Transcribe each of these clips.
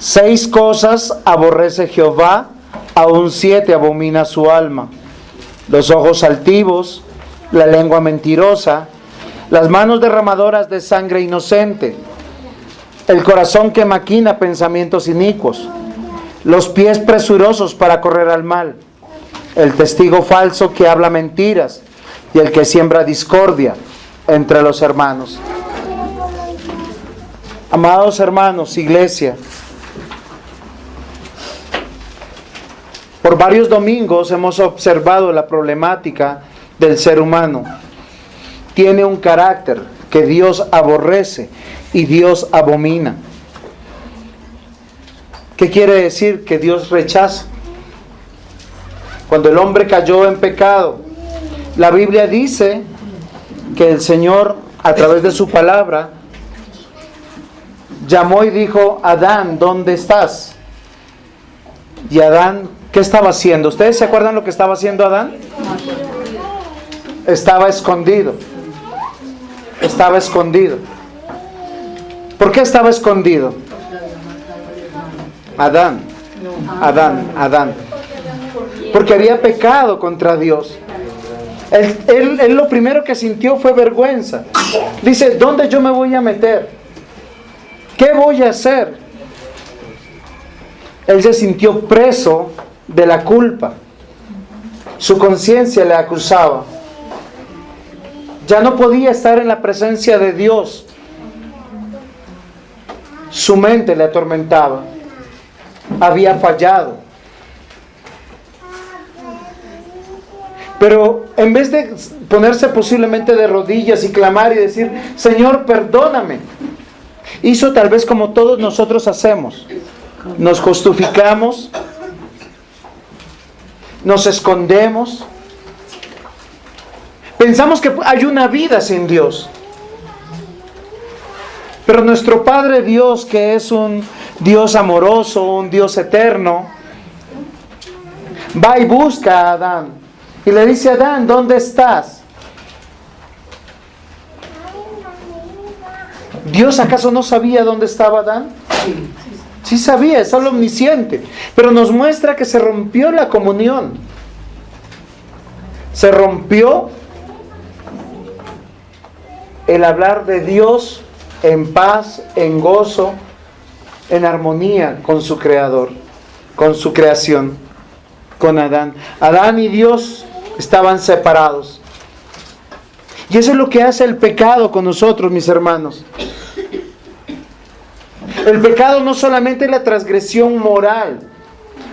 Seis cosas aborrece Jehová, aún 7 abomina su alma: los ojos altivos, la lengua mentirosa, las manos derramadoras de sangre inocente, el corazón que maquina pensamientos inicuos, los pies presurosos para correr al mal, el testigo falso que habla mentiras y el que siembra discordia entre los hermanos. Amados hermanos, iglesia, por varios domingos hemos observado la problemática del ser humano. Tiene un carácter que Dios aborrece y Dios abomina. ¿Qué quiere decir? Que Dios rechaza. Cuando el hombre cayó en pecado, la Biblia dice que el Señor, a través de su palabra, llamó y dijo: Adán, ¿dónde estás? Y Adán, ¿qué estaba haciendo? ¿Ustedes se acuerdan lo que estaba haciendo Adán? Estaba escondido. Estaba escondido. ¿Por qué estaba escondido? Adán. Porque había pecado contra Dios. Él lo primero que sintió fue vergüenza. Dice: ¿dónde yo me voy a meter? ¿Qué voy a hacer? Él se sintió preso de la culpa. Su conciencia le acusaba. Ya no podía estar en la presencia de Dios. Su mente le atormentaba. Había fallado. Pero en vez de ponerse posiblemente de rodillas y clamar y decir: Señor, perdóname, hizo tal vez como todos nosotros hacemos. Nos justificamos, nos escondemos, pensamos que hay una vida sin Dios. Pero nuestro Padre Dios, que es un Dios amoroso, un Dios eterno, va y busca a Adán y le dice: Adán, ¿dónde estás? ¿Dios acaso no sabía dónde estaba Adán? Sí sabía, es algo omnisciente, pero nos muestra que se rompió la comunión. Se rompió el hablar de Dios en paz, en gozo, en armonía con su Creador, con su creación, con Adán. Adán y Dios estaban separados. Y eso es lo que hace el pecado con nosotros, mis hermanos. El pecado no solamente es la transgresión moral,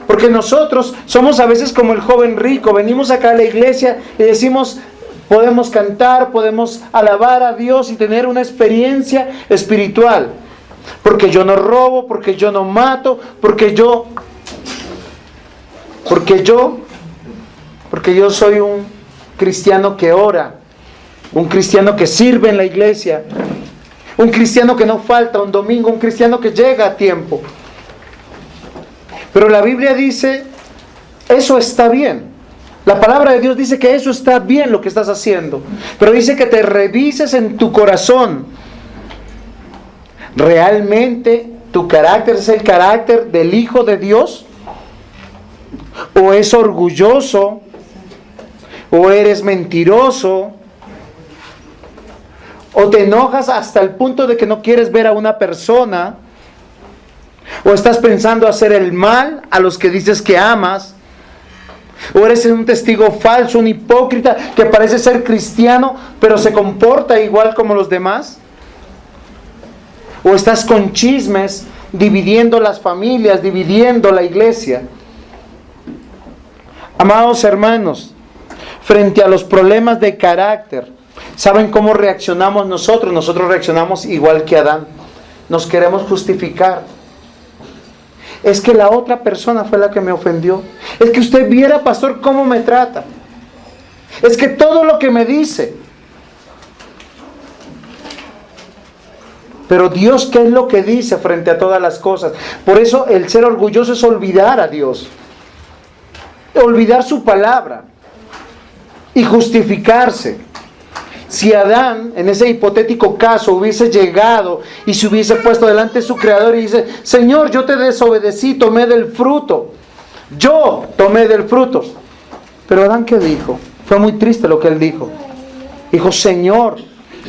porque nosotros somos a veces como el joven rico. Venimos acá a la iglesia y decimos: podemos cantar, podemos alabar a Dios y tener una experiencia espiritual, porque yo no robo, porque yo no mato, porque yo soy un cristiano que ora, un cristiano que sirve en la iglesia, un cristiano que no falta un domingo, un cristiano que llega a tiempo. Pero la Biblia dice: eso está bien. La palabra de Dios dice que eso está bien lo que estás haciendo. Pero dice que te revises en tu corazón. ¿Realmente tu carácter es el carácter del Hijo de Dios? ¿O es orgulloso? ¿O eres mentiroso? ¿O te enojas hasta el punto de que no quieres ver a una persona? ¿O estás pensando hacer el mal a los que dices que amas? ¿O eres un testigo falso, un hipócrita que parece ser cristiano pero se comporta igual como los demás? ¿O estás con chismes, dividiendo las familias, dividiendo la iglesia? Amados hermanos, frente a los problemas de carácter, ¿saben cómo reaccionamos nosotros? Nosotros reaccionamos igual que Adán. Nos queremos justificar. Es que la otra persona fue la que me ofendió. Es que usted viera, pastor, cómo me trata. Es que todo lo que me dice. Pero Dios, ¿qué es lo que dice frente a todas las cosas? Por eso el ser orgulloso es olvidar a Dios. Olvidar su palabra. Y justificarse. Si Adán, en ese hipotético caso, hubiese llegado y se hubiese puesto delante de su Creador y dice: Señor, yo te desobedecí, tomé del fruto. Yo tomé del fruto. Pero Adán, ¿qué dijo? Fue muy triste lo que él dijo. Dijo: Señor,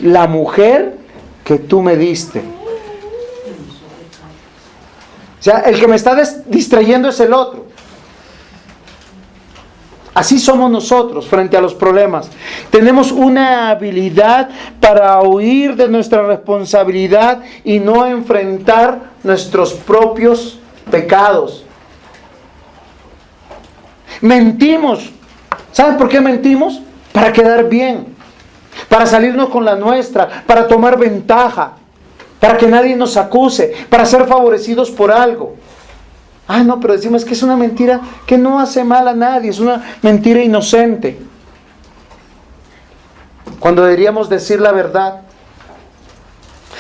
la mujer que tú me diste. O sea, el que me está distrayendo es el otro. Así somos nosotros frente a los problemas. Tenemos una habilidad para huir de nuestra responsabilidad y no enfrentar nuestros propios pecados. Mentimos. ¿Saben por qué mentimos? Para quedar bien, para salirnos con la nuestra, para tomar ventaja, para que nadie nos acuse, para ser favorecidos por algo. Ah, no, pero decimos que es una mentira que no hace mal a nadie, es una mentira inocente. Cuando deberíamos decir la verdad.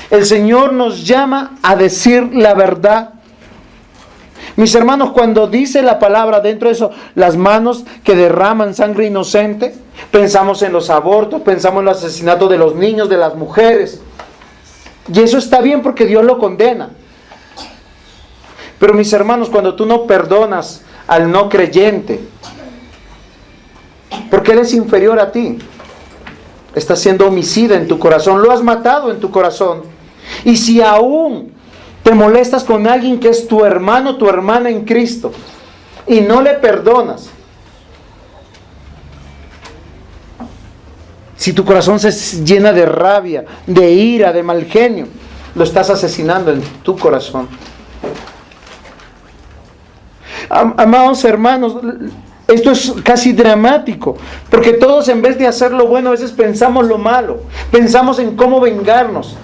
El Señor nos llama a decir la verdad. Mis hermanos, cuando dice la palabra, dentro de eso, las manos que derraman sangre inocente, pensamos en los abortos, pensamos en los asesinatos de los niños, de las mujeres. Y eso está bien porque Dios lo condena. Pero mis hermanos, cuando tú no perdonas al no creyente, porque él es inferior a ti, estás siendo homicida en tu corazón, lo has matado en tu corazón. Y si aún te molestas con alguien que es tu hermano, tu hermana en Cristo, y no le perdonas, si tu corazón se llena de rabia, de ira, de mal genio, lo estás asesinando en tu corazón. Amados hermanos, esto es casi dramático, porque todos, en vez de hacer lo bueno, a veces pensamos lo malo, pensamos en cómo vengarnos,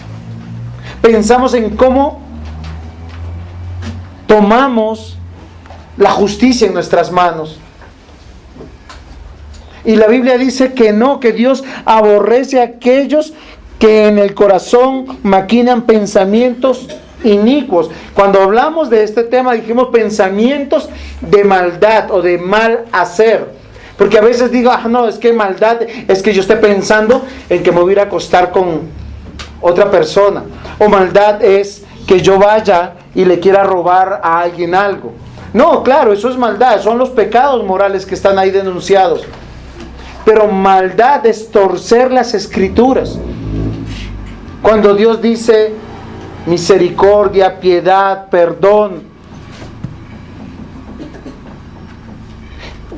pensamos en cómo tomamos la justicia en nuestras manos. Y la Biblia dice que no, que Dios aborrece a aquellos que en el corazón maquinan pensamientos inicuos. Cuando hablamos de este tema dijimos pensamientos de maldad o de mal hacer. Porque a veces digo, no, es que maldad es que yo esté pensando en que me voy a ir a acostar con otra persona. O maldad es que yo vaya y le quiera robar a alguien algo. No, claro, eso es maldad, son los pecados morales que están ahí denunciados. Pero maldad es torcer las Escrituras. Cuando Dios dice misericordia, piedad, perdón,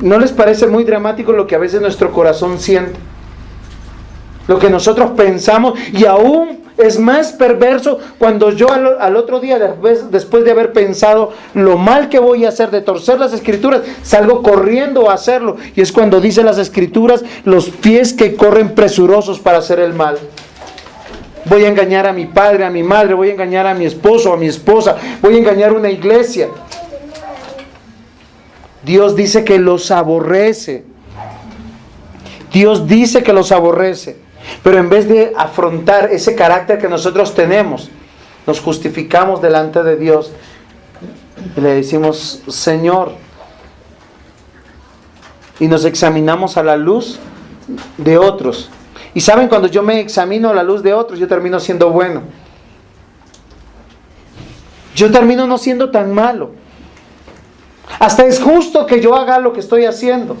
¿no les parece muy dramático lo que a veces nuestro corazón siente? Lo que nosotros pensamos, y aún es más perverso cuando yo al otro día, después de haber pensado lo mal que voy a hacer, de torcer las Escrituras, salgo corriendo a hacerlo. Y es cuando dice las Escrituras, los pies que corren presurosos para hacer el mal. Voy a engañar a mi padre, a mi madre, voy a engañar a mi esposo, a mi esposa, voy a engañar a una iglesia. Dios dice que los aborrece. Dios dice que los aborrece. Pero en vez de afrontar ese carácter que nosotros tenemos, nos justificamos delante de Dios y le decimos, Señor, y nos examinamos a la luz de otros. Y saben, cuando yo me examino a la luz de otros, yo termino siendo bueno. Yo termino no siendo tan malo. Hasta es justo que yo haga lo que estoy haciendo.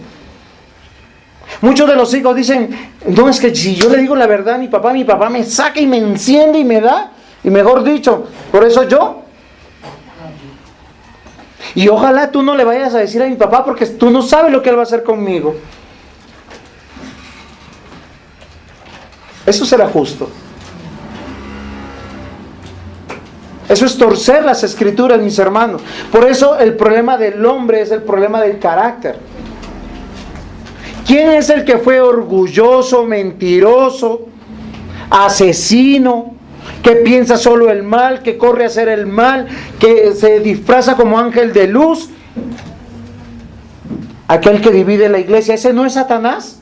Muchos de los hijos dicen, no, es que si yo le digo la verdad a mi papá me saca y me enciende y me da. Y mejor dicho, por eso yo. Y ojalá tú no le vayas a decir a mi papá porque tú no sabes lo que él va a hacer conmigo. Eso será justo. Eso es torcer las Escrituras, mis hermanos. Por eso el problema del hombre es el problema del carácter. ¿Quién es el que fue orgulloso, mentiroso, asesino, que piensa solo el mal, que corre a hacer el mal, que se disfraza como ángel de luz? Aquel que divide la iglesia, ¿ese no es Satanás?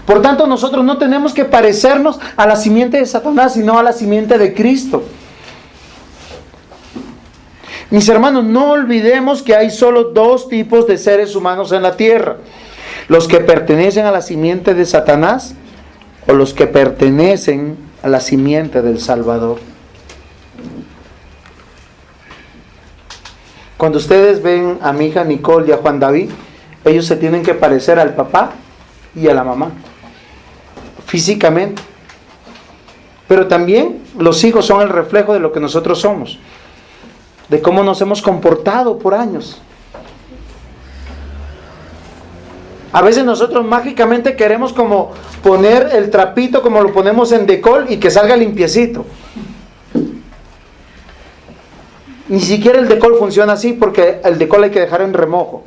Por tanto, nosotros no tenemos que parecernos a la simiente de Satanás, sino a la simiente de Cristo. Mis hermanos, no olvidemos que hay solo dos tipos de seres humanos en la tierra: los que pertenecen a la simiente de Satanás o los que pertenecen a la simiente del Salvador. Cuando ustedes ven a mi hija Nicole y a Juan David, ellos se tienen que parecer al papá y a la mamá, físicamente. Pero también los hijos son el reflejo de lo que nosotros somos, de cómo nos hemos comportado por años. A veces nosotros mágicamente queremos como poner el trapito como lo ponemos en decol y que salga limpiecito. Ni siquiera el decol funciona así, porque el decol hay que dejar en remojo.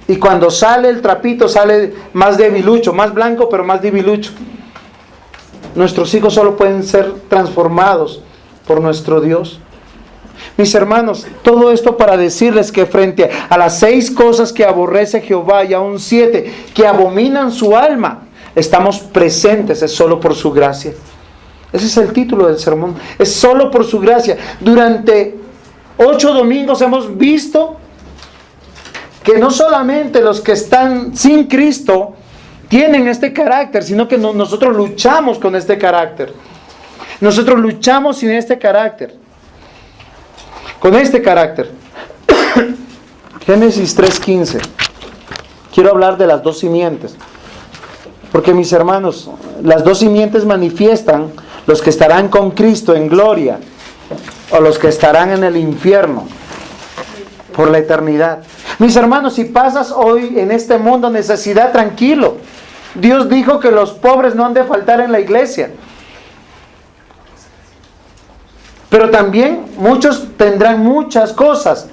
Y cuando sale el trapito sale más debilucho, más blanco pero más debilucho. Nuestros hijos solo pueden ser transformados por nuestro Dios. Mis hermanos, todo esto para decirles que frente a las 6 cosas que aborrece Jehová y aún 7 que abominan su alma, estamos presentes, es solo por su gracia. Ese es el título del sermón, es solo por su gracia. Durante 8 domingos hemos visto que no solamente los que están sin Cristo tienen este carácter, sino que nosotros luchamos con este carácter. Nosotros luchamos sin este carácter. Con este carácter. Génesis 3:15. Quiero hablar de las 2 simientes. Porque mis hermanos, las 2 simientes manifiestan los que estarán con Cristo en gloria o los que estarán en el infierno por la eternidad. Mis hermanos, si pasas hoy en este mundo necesidad, tranquilo. Dios dijo que los pobres no han de faltar en la iglesia. Pero también muchos tendrán muchas cosas.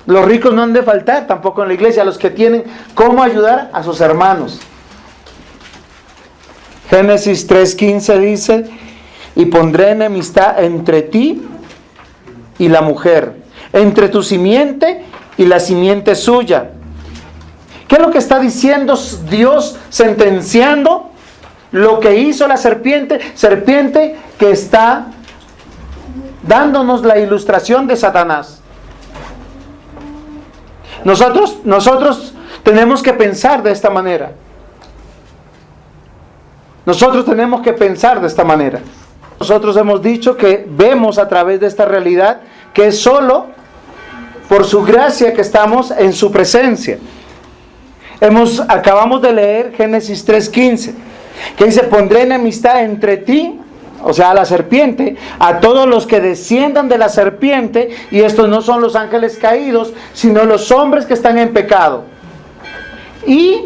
Los ricos no han de faltar tampoco en la iglesia. Los que tienen cómo ayudar a sus hermanos. Génesis 3:15 dice: y pondré enemistad entre ti y la mujer, entre tu simiente y la simiente suya. ¿Qué es lo que está diciendo Dios sentenciando lo que hizo la serpiente? Serpiente que está dándonos la ilustración de Satanás. Nosotros tenemos que pensar de esta manera. Nosotros tenemos que pensar de esta manera. Nosotros hemos dicho que vemos a través de esta realidad que es solo por su gracia que estamos en su presencia. Acabamos de leer Génesis 3:15, que dice: pondré enemistad entre ti, o sea, a la serpiente, a todos los que desciendan de la serpiente, y estos no son los ángeles caídos, sino los hombres que están en pecado. Y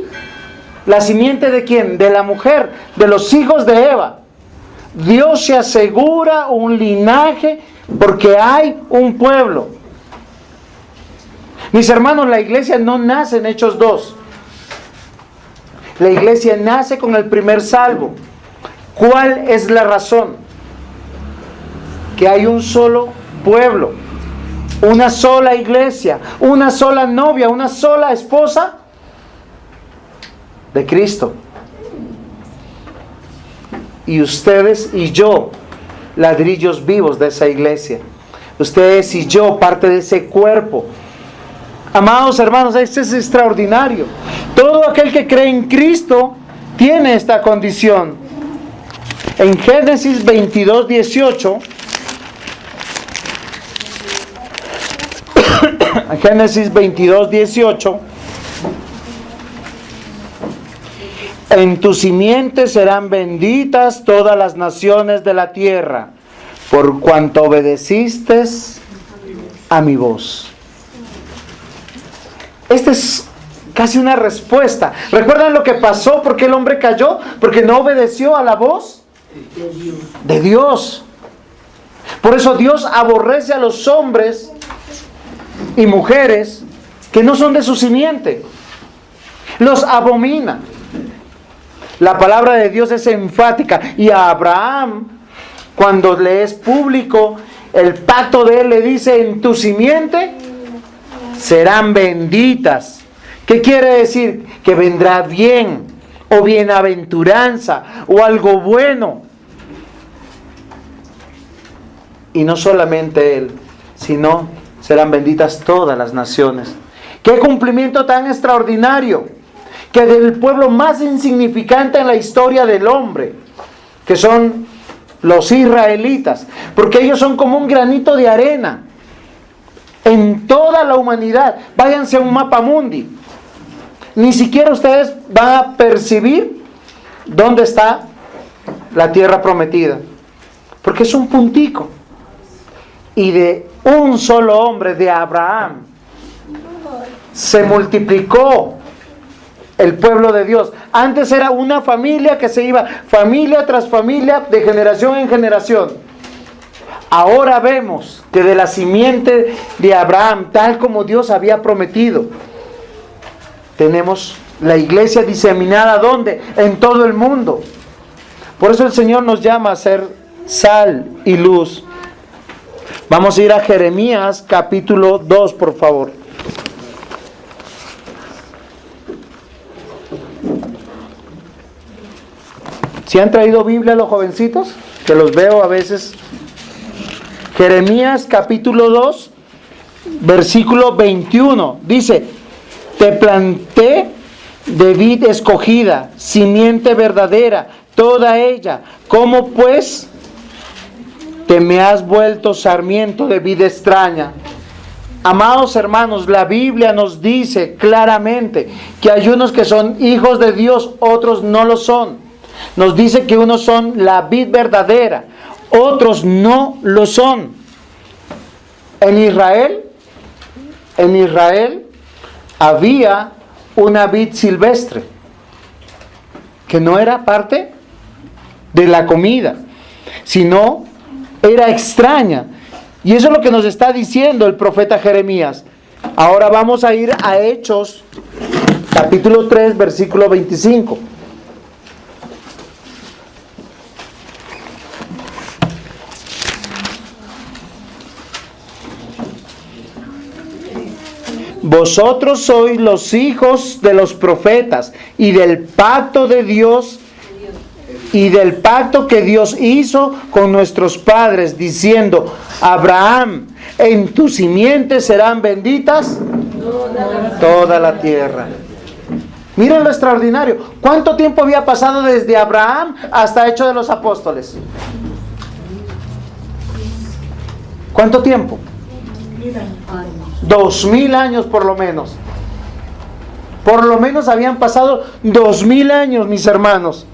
la simiente ¿de quién? De la mujer, de los hijos de Eva. Dios se asegura un linaje porque hay un pueblo. Mis hermanos, la iglesia no nace en Hechos 2. La iglesia nace con el primer salvo. ¿Cuál es la razón? Que hay un solo pueblo, una sola iglesia, una sola novia, una sola esposa de Cristo. Y ustedes y yo, ladrillos vivos de esa iglesia. Ustedes y yo, parte de ese cuerpo. Amados hermanos, esto es extraordinario. Todo aquel que cree en Cristo tiene esta condición. En Génesis 22:18, Génesis 22:18, en tu simiente serán benditas todas las naciones de la tierra, por cuanto obedeciste a mi voz. Esta es casi una respuesta. ¿Recuerdan lo que pasó? ¿Por qué el hombre cayó? Porque no obedeció a la voz de Dios. Por eso Dios aborrece a los hombres y mujeres que no son de su simiente. Los abomina. La palabra de Dios es enfática. Y a Abraham, cuando le es público el pacto de él, le dice: en tu simiente serán benditas. ¿Qué quiere decir? Que vendrá bien. o bienaventuranza o algo bueno. Y no solamente Él, sino serán benditas todas las naciones. ¡Qué cumplimiento tan extraordinario! Que del pueblo más insignificante en la historia del hombre, que son los israelitas, porque ellos son como un granito de arena en toda la humanidad. Váyanse a un mapa mundi. Ni siquiera ustedes van a percibir dónde está la tierra prometida, porque es un puntico. Y de un solo hombre, de Abraham, se multiplicó el pueblo de Dios. Antes era una familia que se iba familia tras familia, de generación en generación. Ahora vemos que de la simiente de Abraham, tal como Dios había prometido, tenemos la iglesia diseminada, ¿dónde? En todo el mundo. Por eso el Señor nos llama a ser sal y luz. Vamos a ir a Jeremías capítulo 2, por favor. ¿Sí han traído Biblia los jovencitos? Que los veo a veces. Jeremías capítulo 2, versículo 21. Dice: te planté de vid escogida, simiente verdadera, toda ella. ¿Cómo pues te me has vuelto sarmiento de vid extraña? Amados hermanos, la Biblia nos dice claramente que hay unos que son hijos de Dios, otros no lo son. Nos dice que unos son la vid verdadera, otros no lo son. En Israel había una vid silvestre que no era parte de la comida, sino era extraña. Y eso es lo que nos está diciendo el profeta Jeremías. Ahora vamos a ir a Hechos, capítulo 3, versículo 25. Vosotros sois los hijos de los profetas y del pacto de Dios y del pacto que Dios hizo con nuestros padres, diciendo: Abraham, en tu simiente serán benditas toda la tierra. Miren lo extraordinario. ¿Cuánto tiempo había pasado desde Abraham hasta Hechos de los Apóstoles? ¿Cuánto tiempo? 2000 años por lo menos. Por lo menos habían pasado 2000 años, mis hermanos.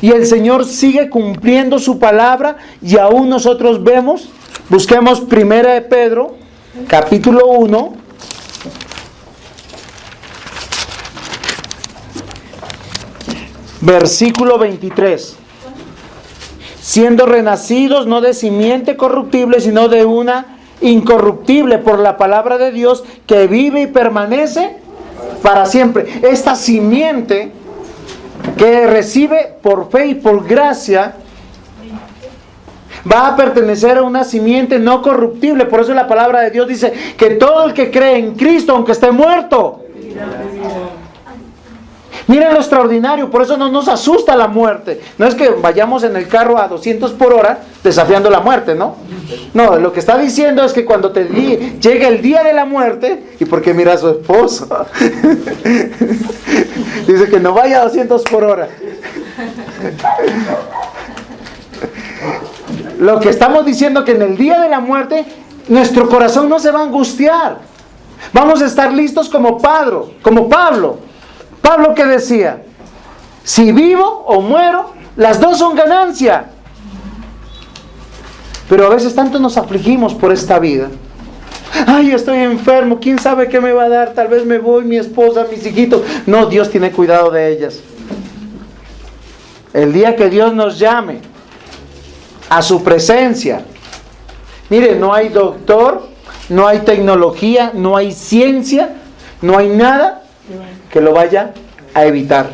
Y el Señor sigue cumpliendo su palabra, y aún nosotros vemos. Busquemos 1 de Pedro, capítulo 1. Versículo 23. Siendo renacidos no de simiente corruptible, sino de una incorruptible, por la palabra de Dios, que vive y permanece para siempre. Esta simiente que recibe por fe y por gracia va a pertenecer a una simiente no corruptible. Por eso la palabra de Dios dice que todo el que cree en Cristo, aunque esté muerto, miren lo extraordinario. Por eso no nos asusta la muerte. No es que vayamos en el carro a 200 por hora desafiando la muerte, ¿no? No, lo que está diciendo es que cuando llegue el día de la muerte, y porque mira a su esposo, dice que no vaya a 200 por hora. Lo que estamos diciendo es que en el día de la muerte nuestro corazón no se va a angustiar. Vamos a estar listos como Pablo. Pablo, que decía: si vivo o muero, las dos son ganancia. Pero a veces tanto nos afligimos por esta vida. Ay, estoy enfermo, quién sabe qué me va a dar, tal vez me voy, mi esposa, mis hijitos. No, Dios tiene cuidado de ellas. El día que Dios nos llame a su presencia, mire, no hay doctor, no hay tecnología, no hay ciencia, no hay nada que lo vaya a evitar.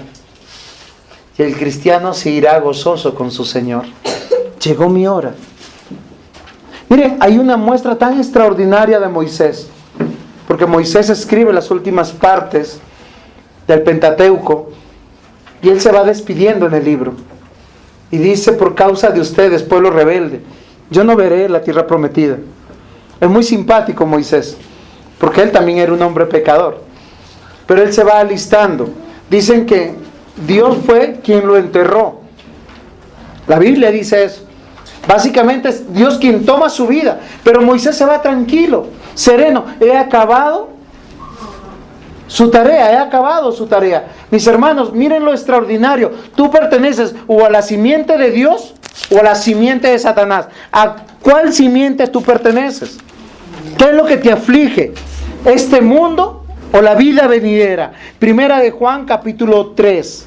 Y el cristiano se irá gozoso con su Señor. Llegó mi hora. Mire, hay una muestra tan extraordinaria de Moisés, porque Moisés escribe las últimas partes del Pentateuco, Y él se va despidiendo en el libro. Y dice, por causa de ustedes, pueblo rebelde, yo no veré la tierra prometida. Es muy simpático Moisés, porque él también era un hombre pecador. Pero él se va alistando. Dicen que Dios fue quien lo enterró. La Biblia dice eso. Básicamente es Dios quien toma su vida. Pero Moisés se va tranquilo, sereno. He acabado su tarea, he acabado su tarea. Mis hermanos, miren lo extraordinario. Tú perteneces o a la simiente de Dios o a la simiente de Satanás. ¿A cuál simiente tú perteneces? ¿Qué es lo que te aflige? ¿Este mundo o la vida venidera? Primera de Juan, capítulo 3.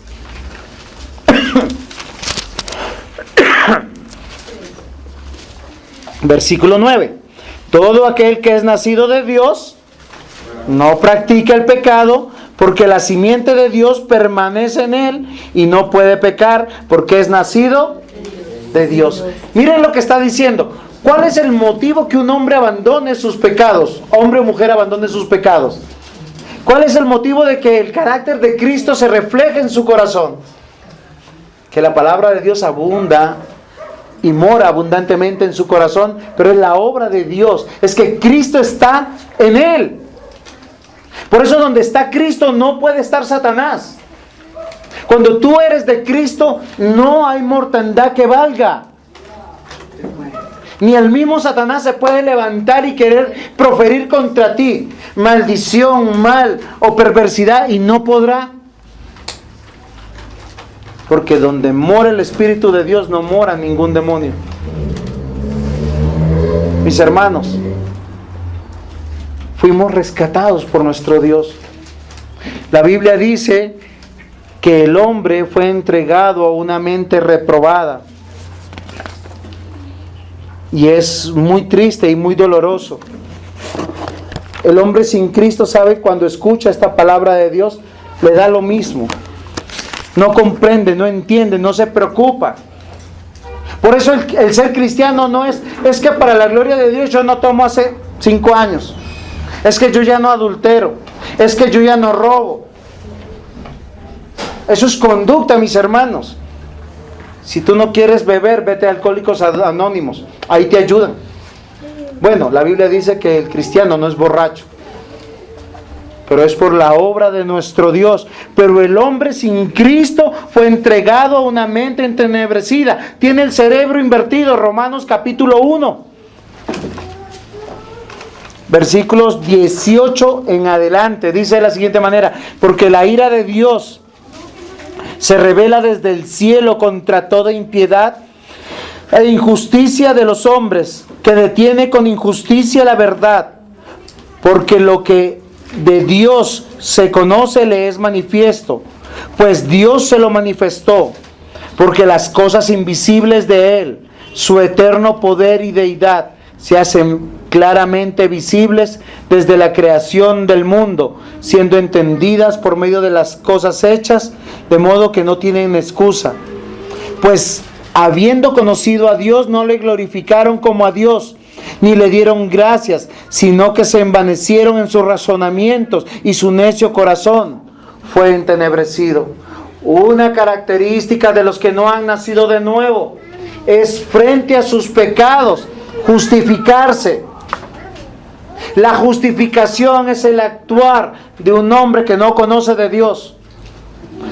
Versículo 9. Todo aquel que es nacido de Dios no practica el pecado, porque la simiente de Dios permanece en él y no puede pecar porque es nacido de Dios. Miren lo que está diciendo. ¿Cuál es el motivo que un hombre abandone sus pecados? Hombre o mujer abandone sus pecados. ¿Cuál es el motivo de que el carácter de Cristo se refleje en su corazón? Que la palabra de Dios abunda y mora abundantemente en su corazón, pero es la obra de Dios. Es que Cristo está en él. Por eso donde está Cristo no puede estar Satanás. Cuando tú eres de Cristo, no hay mortandad que valga. Ni el mismo Satanás se puede levantar y querer proferir contra ti maldición, mal o perversidad, y no podrá. Porque donde mora el Espíritu de Dios no mora ningún demonio. Mis hermanos, fuimos rescatados por nuestro Dios. La Biblia dice que el hombre fue entregado a una mente reprobada. Y es muy triste y muy doloroso. El hombre sin Cristo, sabe, cuando escucha esta palabra de Dios, le da lo mismo. No comprende, no entiende, no se preocupa. Por eso el ser cristiano no es que para la gloria de Dios yo no tomo hace 5 años. Es que yo ya no adultero. Es que yo ya no robo. Eso es conducta, mis hermanos. Si tú no quieres beber, vete a Alcohólicos Anónimos. Ahí te ayudan. Bueno, la Biblia dice que el cristiano no es borracho, pero es por la obra de nuestro Dios. Pero el hombre sin Cristo fue entregado a una mente entenebrecida. Tiene el cerebro invertido. Romanos capítulo 1. Versículos 18 en adelante. Dice de la siguiente manera: porque la ira de Dios se revela desde el cielo contra toda impiedad e injusticia de los hombres, que detiene con injusticia la verdad. Porque lo que de Dios se conoce le es manifiesto, pues Dios se lo manifestó, porque las cosas invisibles de Él, su eterno poder y deidad, se hacen claramente visibles desde la creación del mundo, siendo entendidas por medio de las cosas hechas, de modo que no tienen excusa. Pues habiendo conocido a Dios, no le glorificaron como a Dios, ni le dieron gracias, sino que se envanecieron en sus razonamientos, y su necio corazón fue entenebrecido. Una característica de los que no han nacido de nuevo es, frente a sus pecados, justificarse. La justificación es el actuar de un hombre que no conoce de Dios.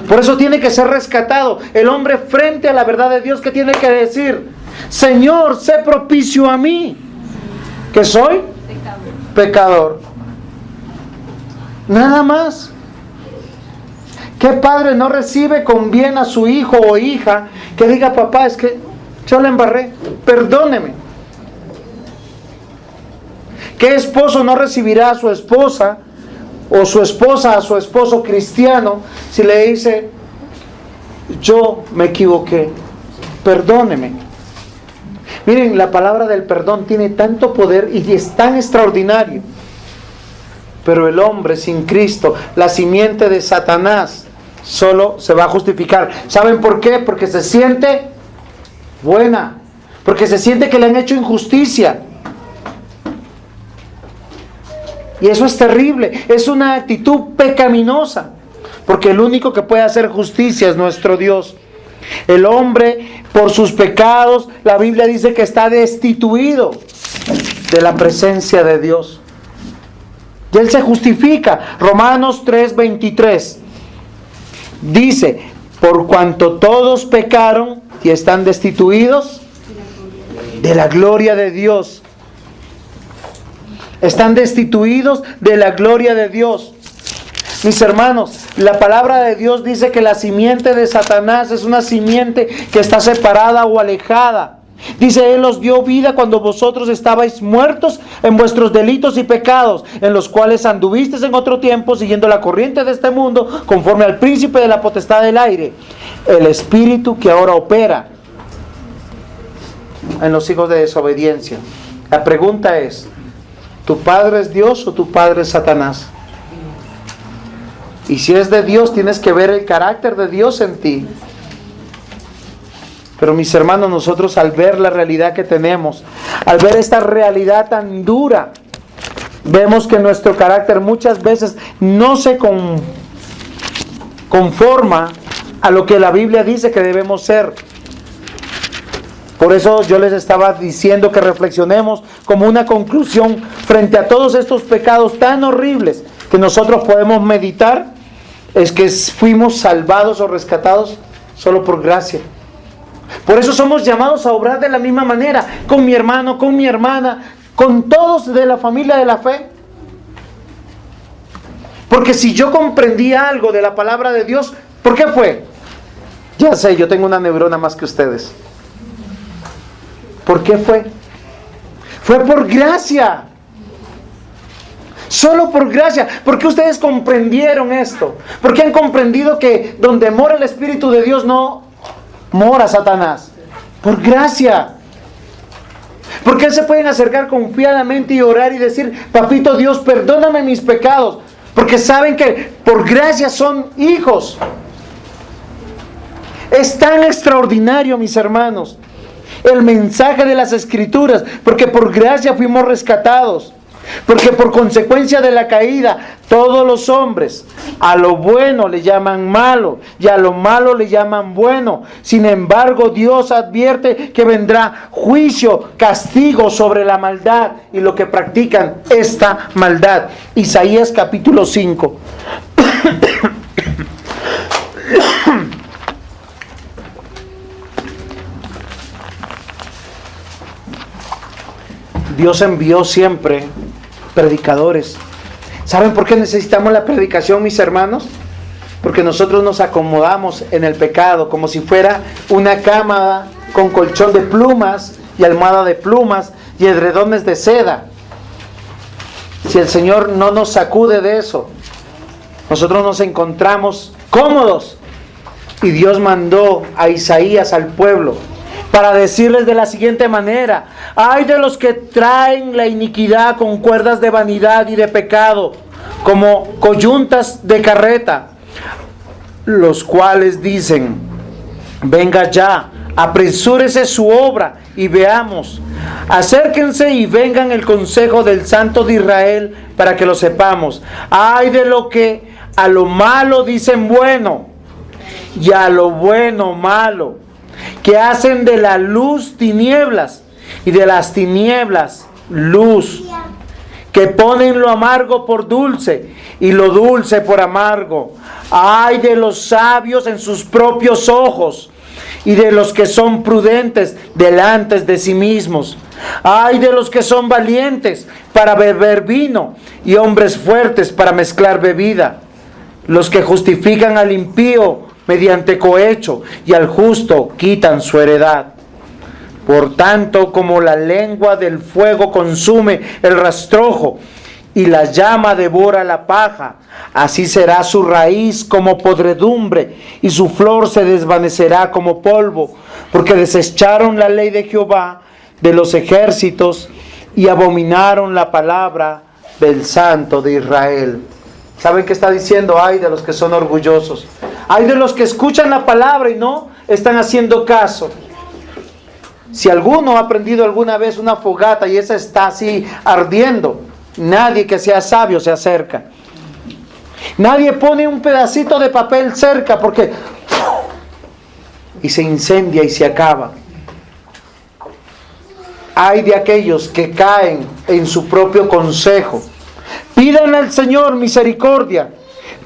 Por eso tiene que ser rescatado. El hombre frente a la verdad de Dios, que tiene que decir: Señor, sé propicio a mí, que soy pecador. Nada más. ¿Qué padre no recibe con bien a su hijo o hija que diga: papá, es que yo la embarré, perdóneme? ¿Qué esposo no recibirá a su esposa o su esposa a su esposo cristiano si le dice: yo me equivoqué, perdóneme? Miren, la palabra del perdón tiene tanto poder y es tan extraordinario. Pero el hombre sin Cristo, la simiente de Satanás, solo se va a justificar. ¿Saben por qué? Porque se siente buena, porque se siente que le han hecho injusticia. Y eso es terrible, es una actitud pecaminosa. porque el único que puede hacer justicia es nuestro Dios. El hombre, por sus pecados, la Biblia dice que está destituido de la presencia de Dios. Y Él se justifica. Romanos 3:23 dice: por cuanto todos pecaron y están destituidos de la gloria de Dios. Están destituidos de la gloria de Dios. Mis hermanos, la palabra de Dios dice que la simiente de Satanás es una simiente que está separada o alejada. Dice: Él os dio vida cuando vosotros estabais muertos en vuestros delitos y pecados, en los cuales anduvisteis en otro tiempo, siguiendo la corriente de este mundo, conforme al príncipe de la potestad del aire, el espíritu que ahora opera en los hijos de desobediencia. La pregunta es: ¿tu padre es Dios o tu padre es Satanás? Y si es de Dios, tienes que ver el carácter de Dios en ti. Pero mis hermanos, nosotros al ver la realidad que tenemos, al ver esta realidad tan dura, vemos que nuestro carácter muchas veces no se conforma a lo que la Biblia dice que debemos ser. Por eso yo les estaba diciendo que reflexionemos como una conclusión frente a todos estos pecados tan horribles que nosotros podemos meditar, es que fuimos salvados o rescatados solo por gracia. Por eso somos llamados a obrar de la misma manera, con mi hermano, con mi hermana, con todos de la familia de la fe. Porque si yo comprendí algo de la palabra de Dios, ¿por qué fue? Ya sé, yo tengo una neurona más que ustedes. ¿Por qué fue? Fue por gracia. Solo por gracia. ¿Por qué ustedes comprendieron esto? ¿Por qué han comprendido que donde mora el Espíritu de Dios no mora Satanás? Por gracia. ¿Por qué se pueden acercar confiadamente y orar y decir: papito Dios, perdóname mis pecados? Porque saben que por gracia son hijos. Es tan extraordinario, mis hermanos, el mensaje de las Escrituras, porque por gracia fuimos rescatados. Porque por consecuencia de la caída, todos los hombres a lo bueno le llaman malo y a lo malo le llaman bueno. Sin embargo, Dios advierte que vendrá juicio, castigo sobre la maldad y lo que practican esta maldad. Isaías capítulo 5. Dios envió siempre predicadores. ¿Saben por qué necesitamos la predicación, mis hermanos? Porque nosotros nos acomodamos en el pecado como si fuera una cama con colchón de plumas y almohada de plumas y edredones de seda. Si el Señor no nos sacude de eso, nosotros nos encontramos cómodos. Y Dios mandó a Isaías al pueblo para decirles de la siguiente manera: ay de los que traen la iniquidad con cuerdas de vanidad y de pecado, como coyuntas de carreta, los cuales dicen: venga ya, apresúrese su obra y veamos. Acérquense y vengan el consejo del Santo de Israel para que lo sepamos. Ay de lo que a lo malo dicen bueno y a lo bueno malo, que hacen de la luz tinieblas y de las tinieblas luz, que ponen lo amargo por dulce y lo dulce por amargo. Ay de los sabios en sus propios ojos y de los que son prudentes delante de sí mismos. Ay de los que son valientes para beber vino y hombres fuertes para mezclar bebida, los que justifican al impío mediante cohecho y al justo quitan su heredad. Por tanto, como la lengua del fuego consume el rastrojo y la llama devora la paja, así será su raíz como podredumbre y su flor se desvanecerá como polvo, porque desecharon la ley de Jehová de los ejércitos y abominaron la palabra del Santo de Israel. ¿Saben qué está diciendo? Ay de los que son orgullosos. Ay de los que escuchan la palabra y no están haciendo caso. Si alguno ha prendido alguna vez una fogata y esa está así ardiendo, nadie que sea sabio se acerca. Nadie pone un pedacito de papel cerca porque y se incendia y se acaba. Hay de aquellos que caen en su propio consejo. Pidan al Señor misericordia,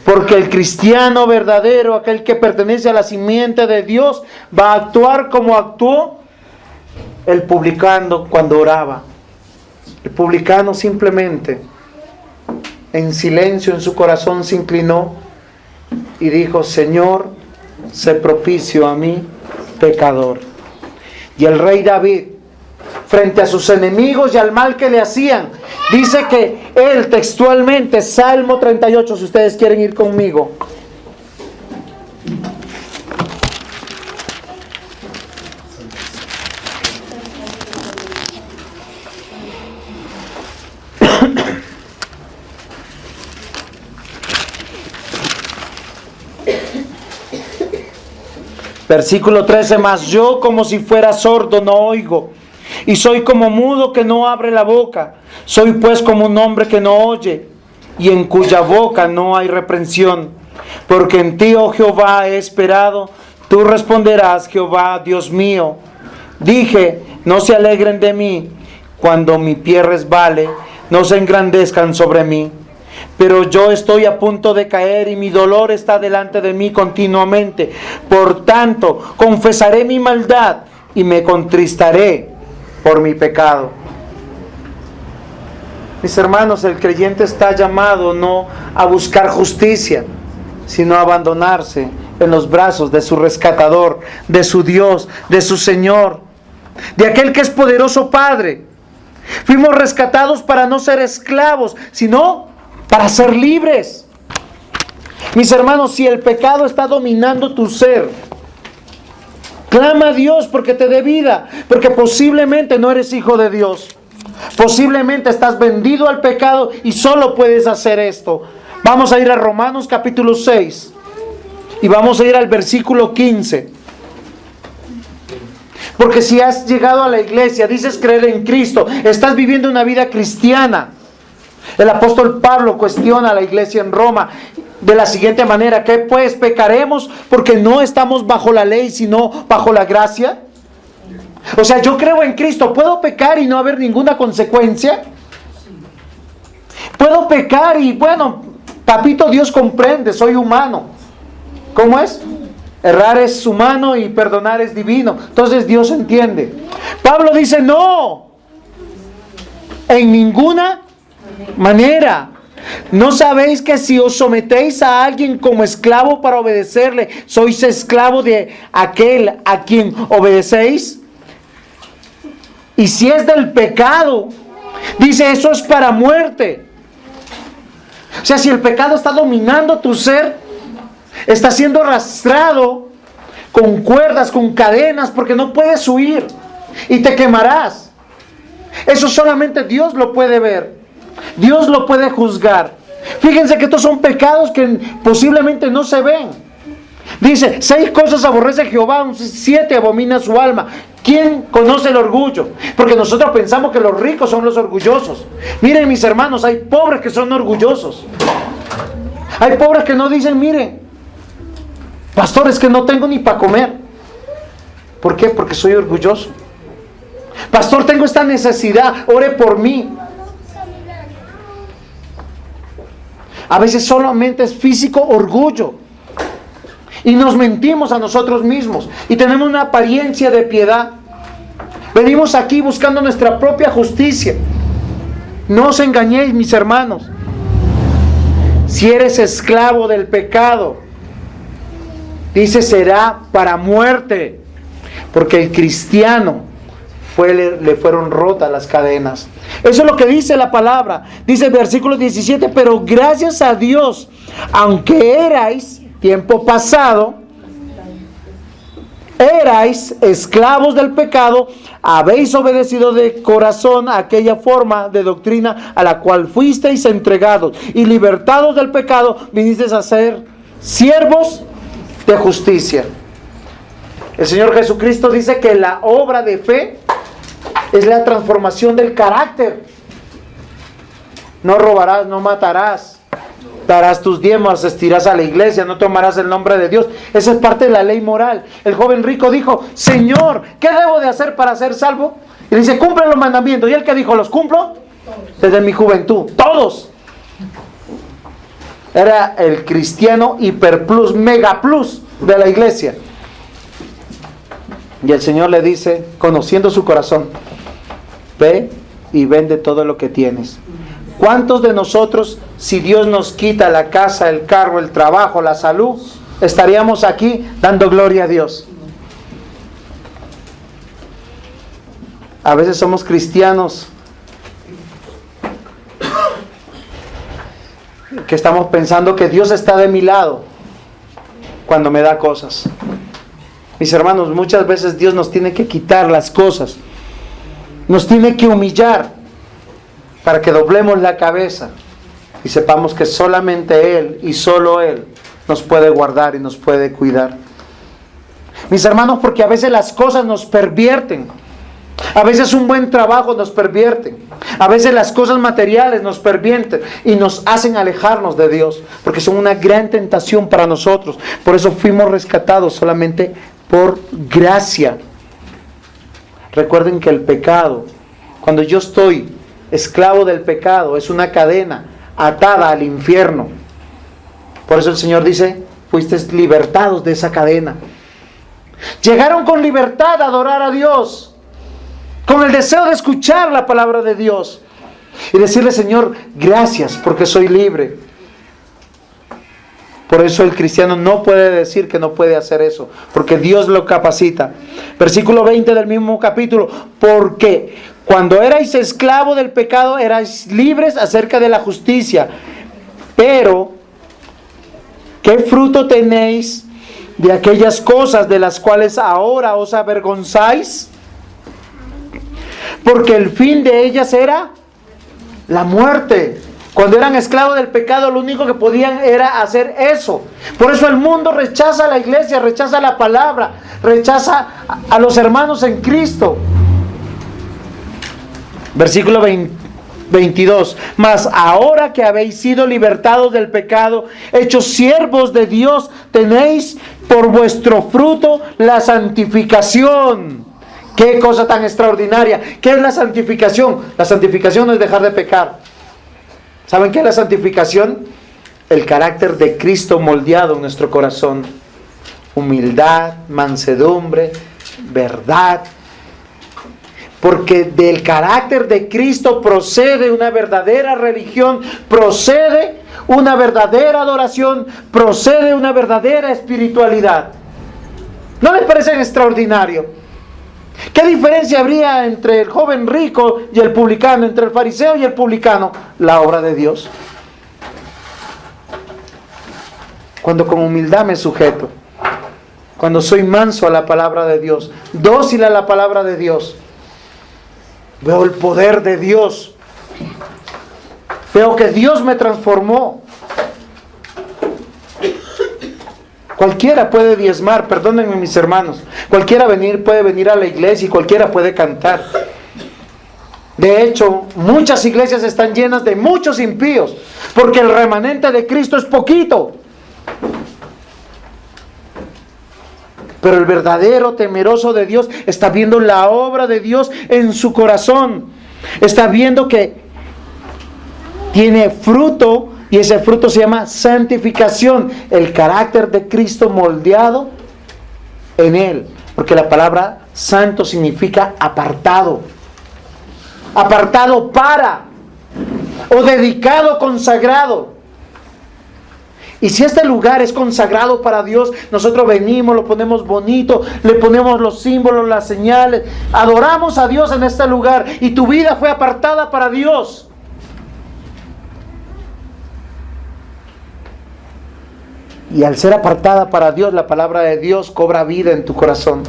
porque el cristiano verdadero, aquel que pertenece a la simiente de Dios, va a actuar como actuó el publicano cuando oraba. El publicano simplemente, en silencio en su corazón, se inclinó y dijo: Señor, sé propicio a mí, pecador. Y el rey David, frente a sus enemigos y al mal que le hacían, dice que él textualmente, Salmo 38, si ustedes quieren ir conmigo. Versículo 13, mas yo como si fuera sordo no oigo, y soy como mudo que no abre la boca. Soy pues como un hombre que no oye, y en cuya boca no hay reprensión. Porque en ti, oh Jehová, he esperado. Tú responderás, Jehová, Dios mío. Dije, no se alegren de mí cuando mi pie resbale, no se engrandezcan sobre mí. Pero yo estoy a punto de caer y mi dolor está delante de mí continuamente. Por tanto, confesaré mi maldad y me contristaré por mi pecado. Mis hermanos, el creyente está llamado no a buscar justicia, sino a abandonarse en los brazos de su rescatador, de su Dios, de su Señor, de aquel que es poderoso Padre. Fuimos rescatados para no ser esclavos, sino para ser libres. Mis hermanos, si el pecado está dominando tu ser, clama a Dios porque te dé vida, porque posiblemente no eres hijo de Dios. Posiblemente estás vendido al pecado y solo puedes hacer esto. Vamos a ir a Romanos capítulo 6 y vamos a ir al versículo 15. Porque si has llegado a la iglesia, dices creer en Cristo, estás viviendo una vida cristiana. El apóstol Pablo cuestiona a la iglesia en Roma de la siguiente manera: ¿qué pues pecaremos porque no estamos bajo la ley sino bajo la gracia? O sea, yo creo en Cristo, ¿puedo pecar y no haber ninguna consecuencia? Puedo pecar y bueno, papito Dios comprende, soy humano. ¿Cómo es? Errar es humano y perdonar es divino. Entonces Dios entiende. Pablo dice: no, en ninguna manera. ¿No sabéis que si os sometéis a alguien como esclavo para obedecerle, sois esclavo de aquel a quien obedecéis? Y si es del pecado, dice, eso es para muerte. O sea, si el pecado está dominando tu ser, está siendo arrastrado con cuerdas, con cadenas, porque no puedes huir y te quemarás. Eso solamente Dios lo puede ver. Dios lo puede juzgar. Fíjense que estos son pecados que posiblemente no se ven. Dice, 6 cosas aborrece Jehová, 7 abomina su alma. ¿Quién conoce el orgullo? Porque nosotros pensamos que los ricos son los orgullosos. Miren, mis hermanos, hay pobres que son orgullosos. Hay pobres que no dicen, miren, pastor, es que no tengo ni para comer. ¿Por qué? Porque soy orgulloso. Pastor, tengo esta necesidad, ore por mí. A veces solamente es físico orgullo. Y nos mentimos a nosotros mismos. Y tenemos una apariencia de piedad. Venimos aquí buscando nuestra propia justicia. No os engañéis, mis hermanos. Si eres esclavo del pecado, dice, será para muerte. Porque el cristiano le fueron rotas las cadenas. Eso es lo que dice la palabra. Dice el versículo 17, pero gracias a Dios, aunque erais, tiempo pasado, erais esclavos del pecado, habéis obedecido de corazón a aquella forma de doctrina a la cual fuisteis entregados, y libertados del pecado, vinisteis a ser siervos de justicia. El Señor Jesucristo dice que la obra de fe es la transformación del carácter. No robarás, no matarás, darás tus diezmos, asistirás a la iglesia, no tomarás el nombre de Dios. Esa es parte de la ley moral. El joven rico dijo: Señor, ¿qué debo de hacer para ser salvo? Y dice: cumple los mandamientos. Y él que dijo: los cumplo desde mi juventud, todos. Era el cristiano hiper plus, mega plus de la iglesia. Y el Señor le dice, conociendo su corazón: ve y vende todo lo que tienes. ¿Cuántos de nosotros, si Dios nos quita la casa, el carro, el trabajo, la salud, estaríamos aquí dando gloria a Dios? A veces somos cristianos que estamos pensando que Dios está de mi lado cuando me da cosas. Mis hermanos, muchas veces Dios nos tiene que quitar las cosas, nos tiene que humillar para que doblemos la cabeza y sepamos que solamente Él y solo Él nos puede guardar y nos puede cuidar. Mis hermanos, porque a veces las cosas nos pervierten. A veces un buen trabajo nos pervierte. A veces las cosas materiales nos pervierten y nos hacen alejarnos de Dios, porque son una gran tentación para nosotros. Por eso fuimos rescatados solamente por gracia. Recuerden que el pecado, cuando yo estoy esclavo del pecado, es una cadena atada al infierno. Por eso el Señor dice: fuisteis libertados de esa cadena. Llegaron con libertad a adorar a Dios, con el deseo de escuchar la palabra de Dios y decirle: Señor, gracias porque soy libre. Por eso el cristiano no puede decir que no puede hacer eso, porque Dios lo capacita. Versículo 20 del mismo capítulo: porque cuando erais esclavos del pecado, erais libres acerca de la justicia. Pero, ¿qué fruto tenéis de aquellas cosas de las cuales ahora os avergonzáis? Porque el fin de ellas era la muerte. Cuando eran esclavos del pecado, lo único que podían era hacer eso. Por eso el mundo rechaza a la iglesia, rechaza la palabra, rechaza a los hermanos en Cristo. Versículo 22. Mas ahora que habéis sido libertados del pecado, hechos siervos de Dios, tenéis por vuestro fruto la santificación. ¡Qué cosa tan extraordinaria! ¿Qué es la santificación? La santificación es dejar de pecar. ¿Saben qué es la santificación? El carácter de Cristo moldeado en nuestro corazón. Humildad, mansedumbre, verdad. Porque del carácter de Cristo procede una verdadera religión, procede una verdadera adoración, procede una verdadera espiritualidad. ¿No les parece extraordinario? ¿Qué diferencia habría entre el joven rico y el publicano, entre el fariseo y el publicano? La obra de Dios. Cuando con humildad me sujeto, cuando soy manso a la palabra de Dios, dócil a la palabra de Dios, veo el poder de Dios. Veo que Dios me transformó. Cualquiera puede diezmar, perdónenme mis hermanos. Cualquiera puede venir a la iglesia y cualquiera puede cantar. De hecho, muchas iglesias están llenas de muchos impíos, porque el remanente de Cristo es poquito. Pero el verdadero temeroso de Dios está viendo la obra de Dios en su corazón. Está viendo que tiene fruto, y ese fruto se llama santificación. El carácter de Cristo moldeado en él. Porque la palabra santo significa apartado. Apartado para, o dedicado, consagrado. Y si este lugar es consagrado para Dios, nosotros venimos, lo ponemos bonito, le ponemos los símbolos, las señales, adoramos a Dios en este lugar, y tu vida fue apartada para Dios. Y al ser apartada para Dios, la palabra de Dios cobra vida en tu corazón.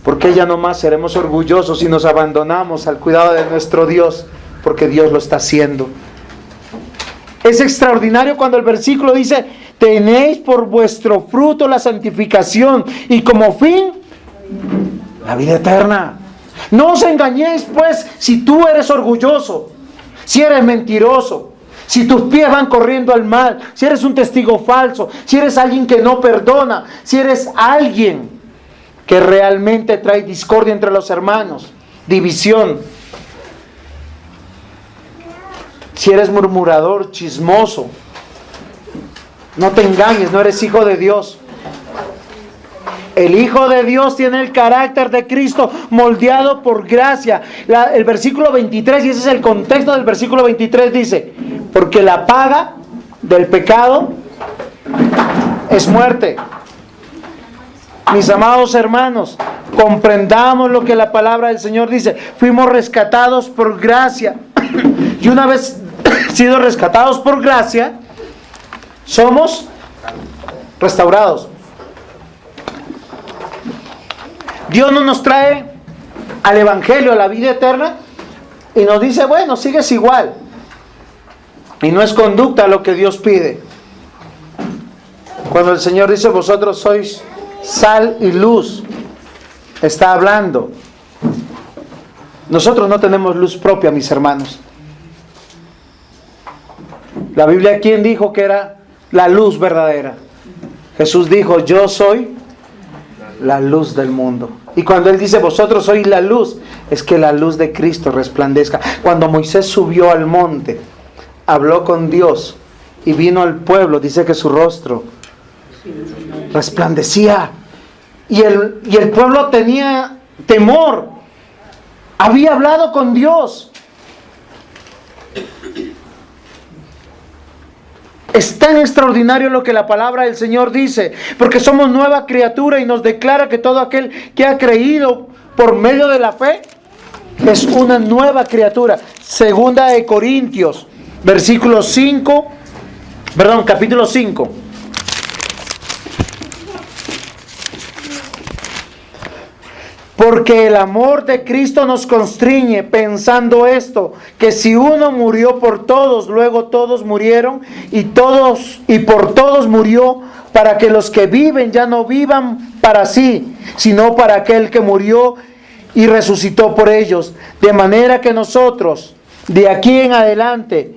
Porque ya no más seremos orgullosos si nos abandonamos al cuidado de nuestro Dios, porque Dios lo está haciendo. Es extraordinario cuando el versículo dice: tenéis por vuestro fruto la santificación y como fin la vida eterna. No os engañéis pues, si tú eres orgulloso, si eres mentiroso, si tus pies van corriendo al mal, si eres un testigo falso, si eres alguien que no perdona, si eres alguien que realmente trae discordia entre los hermanos, división, si eres murmurador, chismoso, no te engañes, no eres hijo de Dios. El Hijo de Dios tiene el carácter de Cristo moldeado por gracia. El versículo 23, y ese es el contexto del versículo 23, dice: porque la paga del pecado es muerte. Mis amados hermanos, comprendamos lo que la palabra del Señor dice. Fuimos rescatados por gracia. Y una vez sido rescatados por gracia, somos restaurados. Dios no nos trae al Evangelio, a la vida eterna, y nos dice, bueno, sigues igual. Y no es conducta lo que Dios pide. Cuando el Señor dice, vosotros sois sal y luz, está hablando. Nosotros no tenemos luz propia, mis hermanos. La Biblia, ¿quién dijo que era la luz verdadera? Jesús dijo, yo soy la luz del mundo. Y cuando Él dice, vosotros sois la luz, es que la luz de Cristo resplandezca. Cuando Moisés subió al monte, habló con Dios y vino al pueblo, dice que su rostro resplandecía. Y el pueblo tenía temor. Había hablado con Dios. Es tan extraordinario lo que la palabra del Señor dice, porque somos nueva criatura y nos declara que todo aquel que ha creído por medio de la fe es una nueva criatura. Segunda de Corintios, capítulo 5. Porque el amor de Cristo nos constriñe, pensando esto, que si uno murió por todos, luego todos murieron, y por todos murió, para que los que viven ya no vivan para sí, sino para aquel que murió y resucitó por ellos. De manera que nosotros, de aquí en adelante,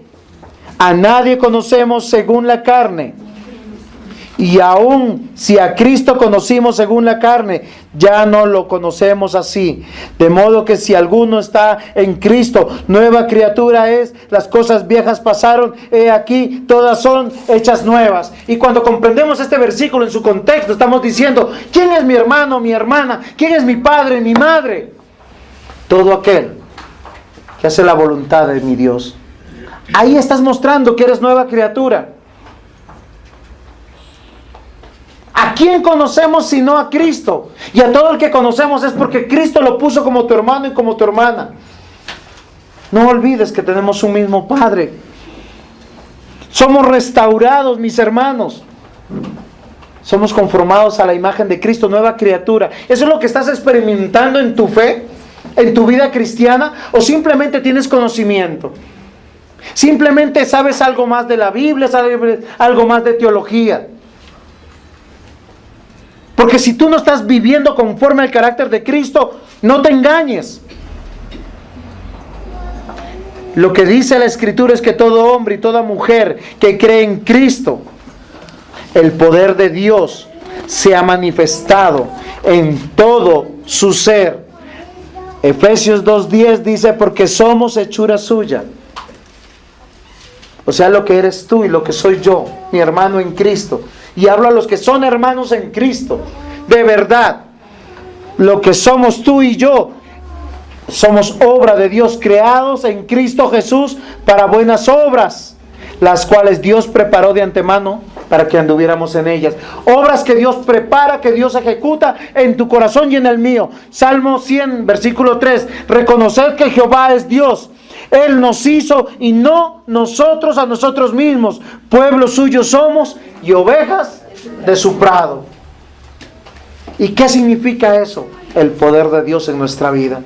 a nadie conocemos según la carne. Y aun si a Cristo conocimos según la carne, ya no lo conocemos así. De modo que si alguno está en Cristo, nueva criatura es, las cosas viejas pasaron, he aquí, todas son hechas nuevas. Y cuando comprendemos este versículo en su contexto, estamos diciendo, ¿quién es mi hermano, mi hermana? ¿Quién es mi padre, mi madre? Todo aquel que hace la voluntad de mi Dios. Ahí estás mostrando que eres nueva criatura. ¿A quién conocemos sino a Cristo? Y a todo el que conocemos es porque Cristo lo puso como tu hermano y como tu hermana. No olvides que tenemos un mismo Padre. Somos restaurados, mis hermanos. Somos conformados a la imagen de Cristo, nueva criatura. ¿Eso es lo que estás experimentando en tu fe, en tu vida cristiana? ¿O simplemente tienes conocimiento? Simplemente sabes algo más de la Biblia, sabes algo más de teología. Porque si tú no estás viviendo conforme al carácter de Cristo, no te engañes. Lo que dice la Escritura es que todo hombre y toda mujer que cree en Cristo, el poder de Dios se ha manifestado en todo su ser. Efesios 2:10 dice, porque somos hechura suya. O sea, lo que eres tú y lo que soy yo, mi hermano en Cristo. Y hablo a los que son hermanos en Cristo. De verdad, lo que somos tú y yo, somos obra de Dios, creados en Cristo Jesús para buenas obras, las cuales Dios preparó de antemano para que anduviéramos en ellas. Obras que Dios prepara, que Dios ejecuta en tu corazón y en el mío. Salmo 100, versículo 3. Reconocer que Jehová es Dios. Él nos hizo y no nosotros a nosotros mismos. Pueblo suyo somos y ovejas de su prado. ¿Y qué significa eso? El poder de Dios en nuestra vida.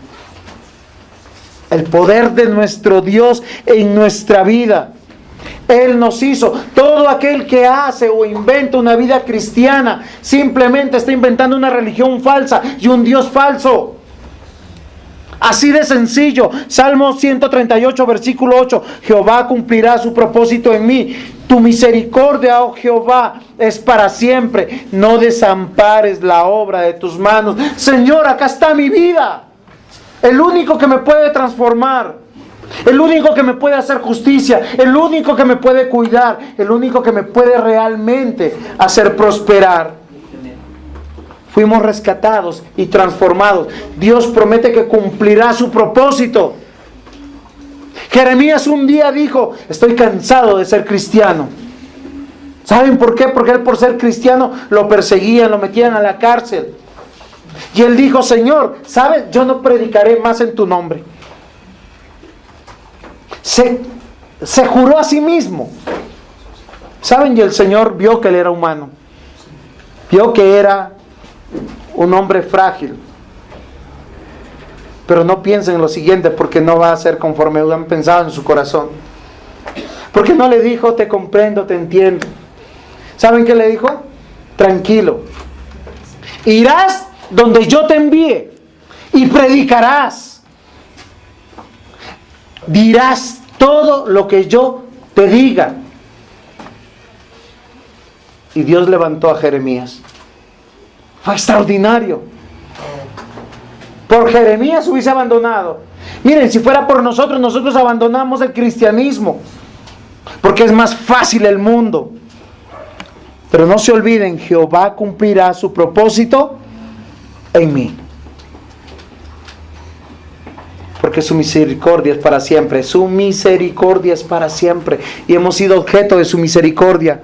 El poder de nuestro Dios en nuestra vida. Él nos hizo. Todo aquel que hace o inventa una vida cristiana simplemente está inventando una religión falsa y un Dios falso. Así de sencillo. Salmo 138, versículo 8. Jehová cumplirá su propósito en mí. Tu misericordia, oh Jehová, es para siempre. No desampares la obra de tus manos. Señor, acá está mi vida. El único que me puede transformar. El único que me puede hacer justicia. El único que me puede cuidar. El único que me puede realmente hacer prosperar. Fuimos rescatados y transformados. Dios promete que cumplirá su propósito. Jeremías un día dijo: estoy cansado de ser cristiano. ¿Saben por qué? Porque él, por ser cristiano, lo perseguían, lo metían a la cárcel. Y él dijo: Señor, ¿sabes? Yo no predicaré más en tu nombre. Se juró a sí mismo. ¿Saben? Y el Señor vio que él era humano. Vio que era un hombre frágil. Pero no piensen en lo siguiente, porque no va a ser conforme han pensado en su corazón. Porque no le dijo: te comprendo, te entiendo. ¿Saben qué le dijo? Tranquilo. Irás donde yo te envíe y predicarás. Dirás todo lo que yo te diga. Y Dios levantó a Jeremías. Fue extraordinario. Por Jeremías hubiese abandonado. Miren, si fuera por nosotros, nosotros abandonamos el cristianismo, porque es más fácil el mundo. Pero no se olviden, Jehová cumplirá su propósito en mí. Porque su misericordia es para siempre. Su misericordia es para siempre. Y hemos sido objeto de su misericordia.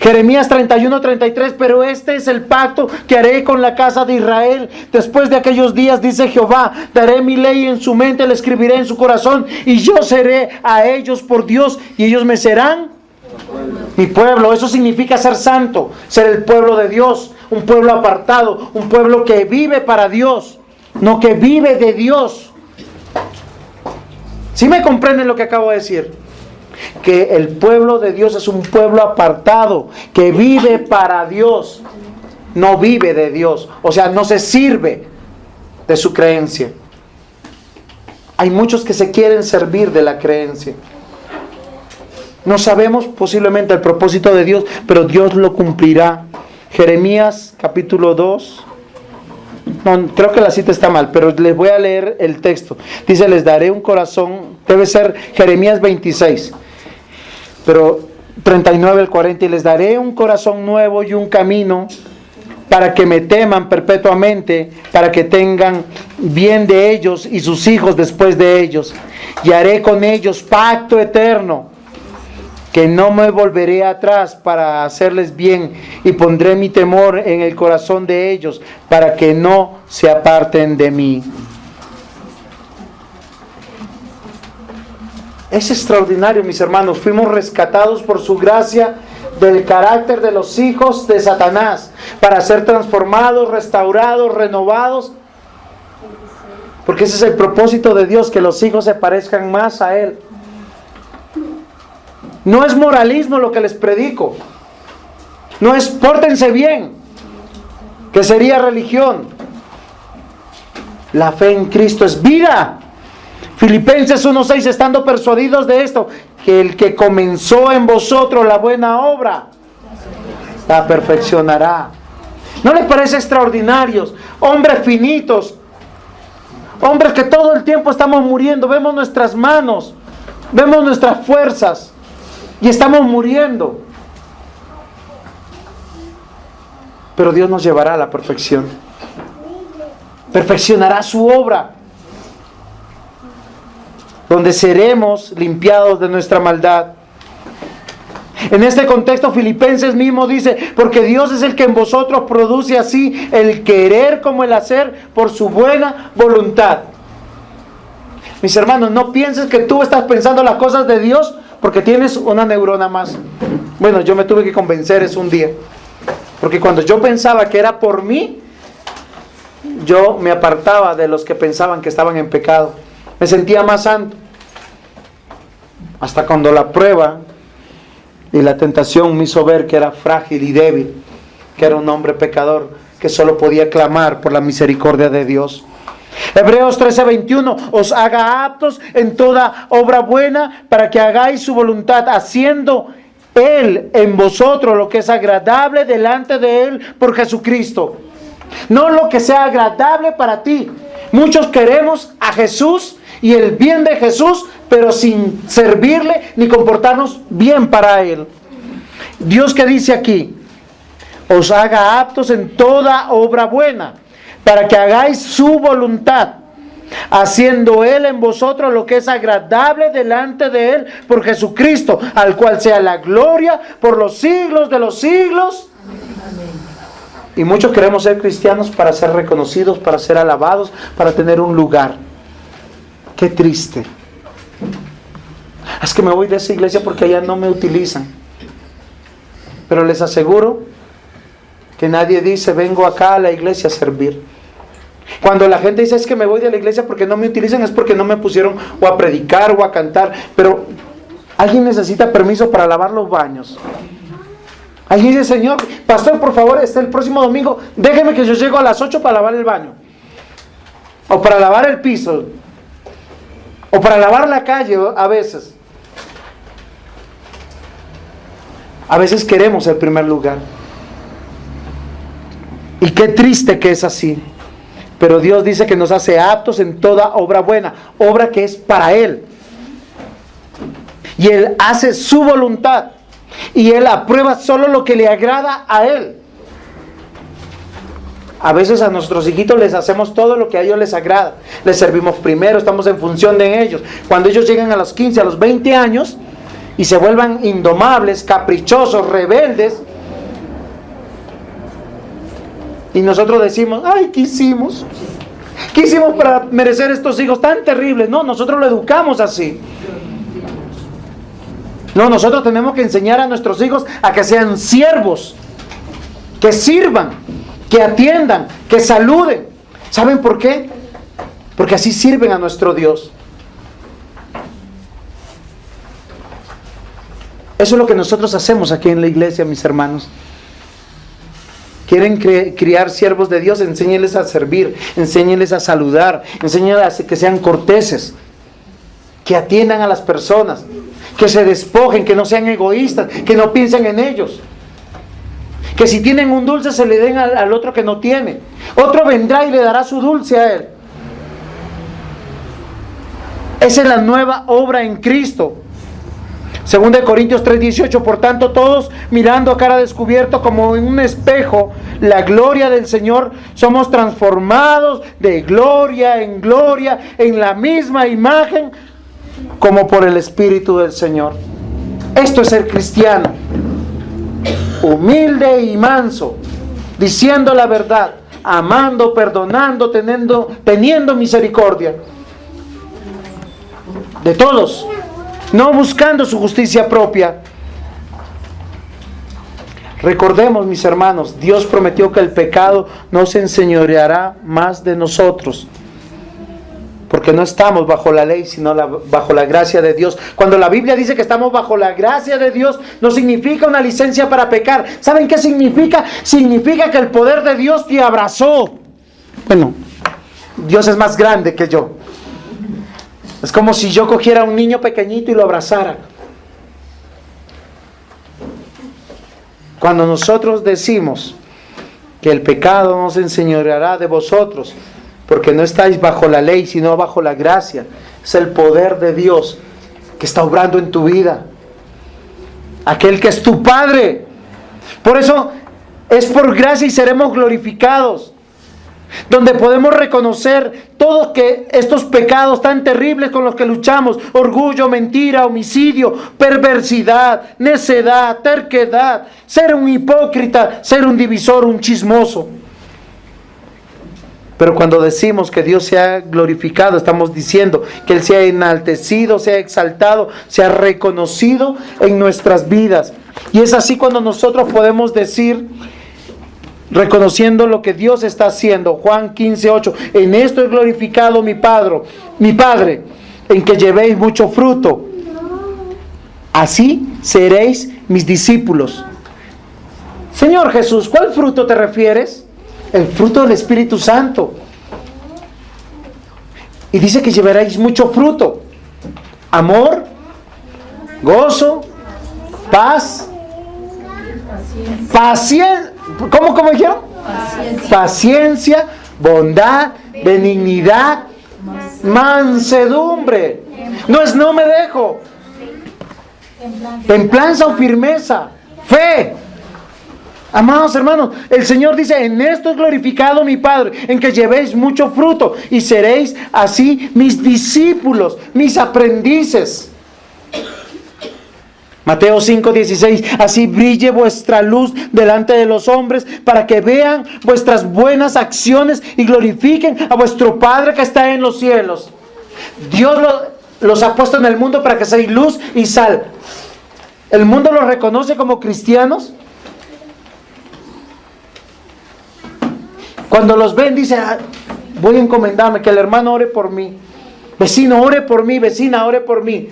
Jeremías 31:33, pero este es el pacto que haré con la casa de Israel. Después de aquellos días, dice Jehová, daré mi ley en su mente, la escribiré en su corazón, y yo seré a ellos por Dios, y ellos me serán mi pueblo. Eso significa ser santo, ser el pueblo de Dios, un pueblo apartado, un pueblo que vive para Dios, no que vive de Dios. ¿Sí me comprenden lo que acabo de decir? Que el pueblo de Dios es un pueblo apartado, que vive para Dios, no vive de Dios, o sea, no se sirve de su creencia. Hay muchos que se quieren servir de la creencia. No sabemos posiblemente el propósito de Dios, pero Dios lo cumplirá. Jeremías capítulo 2. No, creo que la cita está mal, pero les voy a leer el texto. Dice: les daré un corazón, debe ser Jeremías 26, pero 39 al 40, y les daré un corazón nuevo y un camino para que me teman perpetuamente, para que tengan bien de ellos y sus hijos después de ellos. Y haré con ellos pacto eterno, que no me volveré atrás para hacerles bien, y pondré mi temor en el corazón de ellos, para que no se aparten de mí. Es extraordinario, mis hermanos. Fuimos rescatados por su gracia del carácter de los hijos de Satanás, para ser transformados, restaurados, renovados. Porque ese es el propósito de Dios, que los hijos se parezcan más a Él. No es moralismo lo que les predico. No es pórtense bien, que sería religión. La fe en Cristo es vida. Filipenses 1:6, estando persuadidos de esto, que el que comenzó en vosotros la buena obra, la perfeccionará. ¿No les parece extraordinarios? Hombres finitos, hombres que todo el tiempo estamos muriendo, vemos nuestras manos, vemos nuestras fuerzas, y estamos muriendo. Pero Dios nos llevará a la perfección. Perfeccionará su obra, donde seremos limpiados de nuestra maldad. En este contexto, Filipenses mismo dice: porque Dios es el que en vosotros produce así el querer como el hacer por su buena voluntad. Mis hermanos, no pienses que tú estás pensando las cosas de Dios porque tienes una neurona más. Bueno, yo me tuve que convencer eso un día, porque cuando yo pensaba que era por mí, yo me apartaba de los que pensaban que estaban en pecado. Me sentía más santo. Hasta cuando la prueba y la tentación me hizo ver que era frágil y débil, que era un hombre pecador, que solo podía clamar por la misericordia de Dios. Hebreos 13:21, os haga aptos en toda obra buena para que hagáis su voluntad, haciendo Él en vosotros lo que es agradable delante de Él por Jesucristo. No lo que sea agradable para ti. Muchos queremos a Jesús y el bien de Jesús, pero sin servirle ni comportarnos bien para Él. Dios, que dice aquí, os haga aptos en toda obra buena, para que hagáis su voluntad, haciendo Él en vosotros lo que es agradable delante de Él por Jesucristo, al cual sea la gloria por los siglos de los siglos. Y muchos queremos ser cristianos para ser reconocidos, para ser alabados, para tener un lugar. Qué triste. Es que me voy de esa iglesia porque allá no me utilizan. Pero les aseguro que nadie dice, vengo acá a la iglesia a servir. Cuando la gente dice, es que me voy de la iglesia porque no me utilizan, es porque no me pusieron o a predicar o a cantar. Pero alguien necesita permiso para lavar los baños. Alguien dice, Señor, pastor, por favor, el próximo domingo, déjeme que yo llego a las 8 para lavar el baño. O para lavar el piso. O para lavar la calle a veces. A veces queremos el primer lugar. Y qué triste que es así. Pero Dios dice que nos hace aptos en toda obra buena. Obra que es para Él. Y Él hace su voluntad. Y Él aprueba solo lo que le agrada a Él. A veces a nuestros hijitos les hacemos todo lo que a ellos les agrada. Les servimos primero, estamos en función de ellos. Cuando ellos llegan a los 15, a los 20 años y se vuelvan indomables, caprichosos, rebeldes, y nosotros decimos, ay, ¿qué hicimos? ¿Qué hicimos para merecer estos hijos tan terribles? No, nosotros lo educamos así. No, nosotros tenemos que enseñar a nuestros hijos a que sean siervos, que sirvan, que atiendan, que saluden. ¿Saben por qué? Porque así sirven a nuestro Dios. Eso es lo que nosotros hacemos aquí en la iglesia, mis hermanos. Quieren criar siervos de Dios, enséñenles a servir, enséñenles a saludar, enséñenles a que sean corteses, que atiendan a las personas, que se despojen, que no sean egoístas, que no piensen en ellos. Que si tienen un dulce se le den al otro que no tiene. Otro vendrá y le dará su dulce a él. Esa es la nueva obra en Cristo. 2 Corintios 3:18, por tanto todos mirando a cara descubierto como en un espejo la gloria del Señor, somos transformados de gloria en la misma imagen como por el Espíritu del Señor. Esto es ser cristiano, humilde y manso, diciendo la verdad, amando, perdonando, teniendo misericordia de todos, no buscando su justicia propia. Recordemos, mis hermanos, Dios prometió que el pecado no se enseñoreará más de nosotros, porque no estamos bajo la ley, sino bajo la gracia de Dios. Cuando la Biblia dice que estamos bajo la gracia de Dios, no significa una licencia para pecar. ¿Saben qué significa? Significa que el poder de Dios te abrazó. Bueno, Dios es más grande que yo. Es como si yo cogiera a un niño pequeñito y lo abrazara. Cuando nosotros decimos que el pecado no se enseñoreará de vosotros, porque no estáis bajo la ley, sino bajo la gracia, es el poder de Dios que está obrando en tu vida. Aquel que es tu Padre. Por eso es por gracia y seremos glorificados. Donde podemos reconocer todos que estos pecados tan terribles con los que luchamos, orgullo, mentira, homicidio, perversidad, necedad, terquedad, ser un hipócrita, ser un divisor, un chismoso. Pero cuando decimos que Dios sea glorificado, estamos diciendo que Él sea enaltecido, sea exaltado, sea reconocido en nuestras vidas. Y es así cuando nosotros podemos decir, reconociendo lo que Dios está haciendo. Juan 15:8, en esto es glorificado mi Padre, en que llevéis mucho fruto. Así seréis mis discípulos. Señor Jesús, ¿cuál fruto te refieres? El fruto del Espíritu Santo. Y dice que llevaréis mucho fruto. Amor, gozo, paz, paciencia. ¿Cómo dijeron? Paciencia, bondad, benignidad, mansedumbre. No es no me dejo. Templanza o firmeza, fe. Amados hermanos, el Señor dice: en esto es glorificado mi Padre, en que llevéis mucho fruto y seréis así mis discípulos, mis aprendices. Mateo 5:16: así brille vuestra luz delante de los hombres, para que vean vuestras buenas acciones y glorifiquen a vuestro Padre que está en los cielos. Dios los ha puesto en el mundo para que seáis luz y sal. ¿El mundo los reconoce como cristianos? Cuando los ven, dice: voy a encomendarme, que el hermano ore por mí. Vecino, ore por mí. Vecina, ore por mí.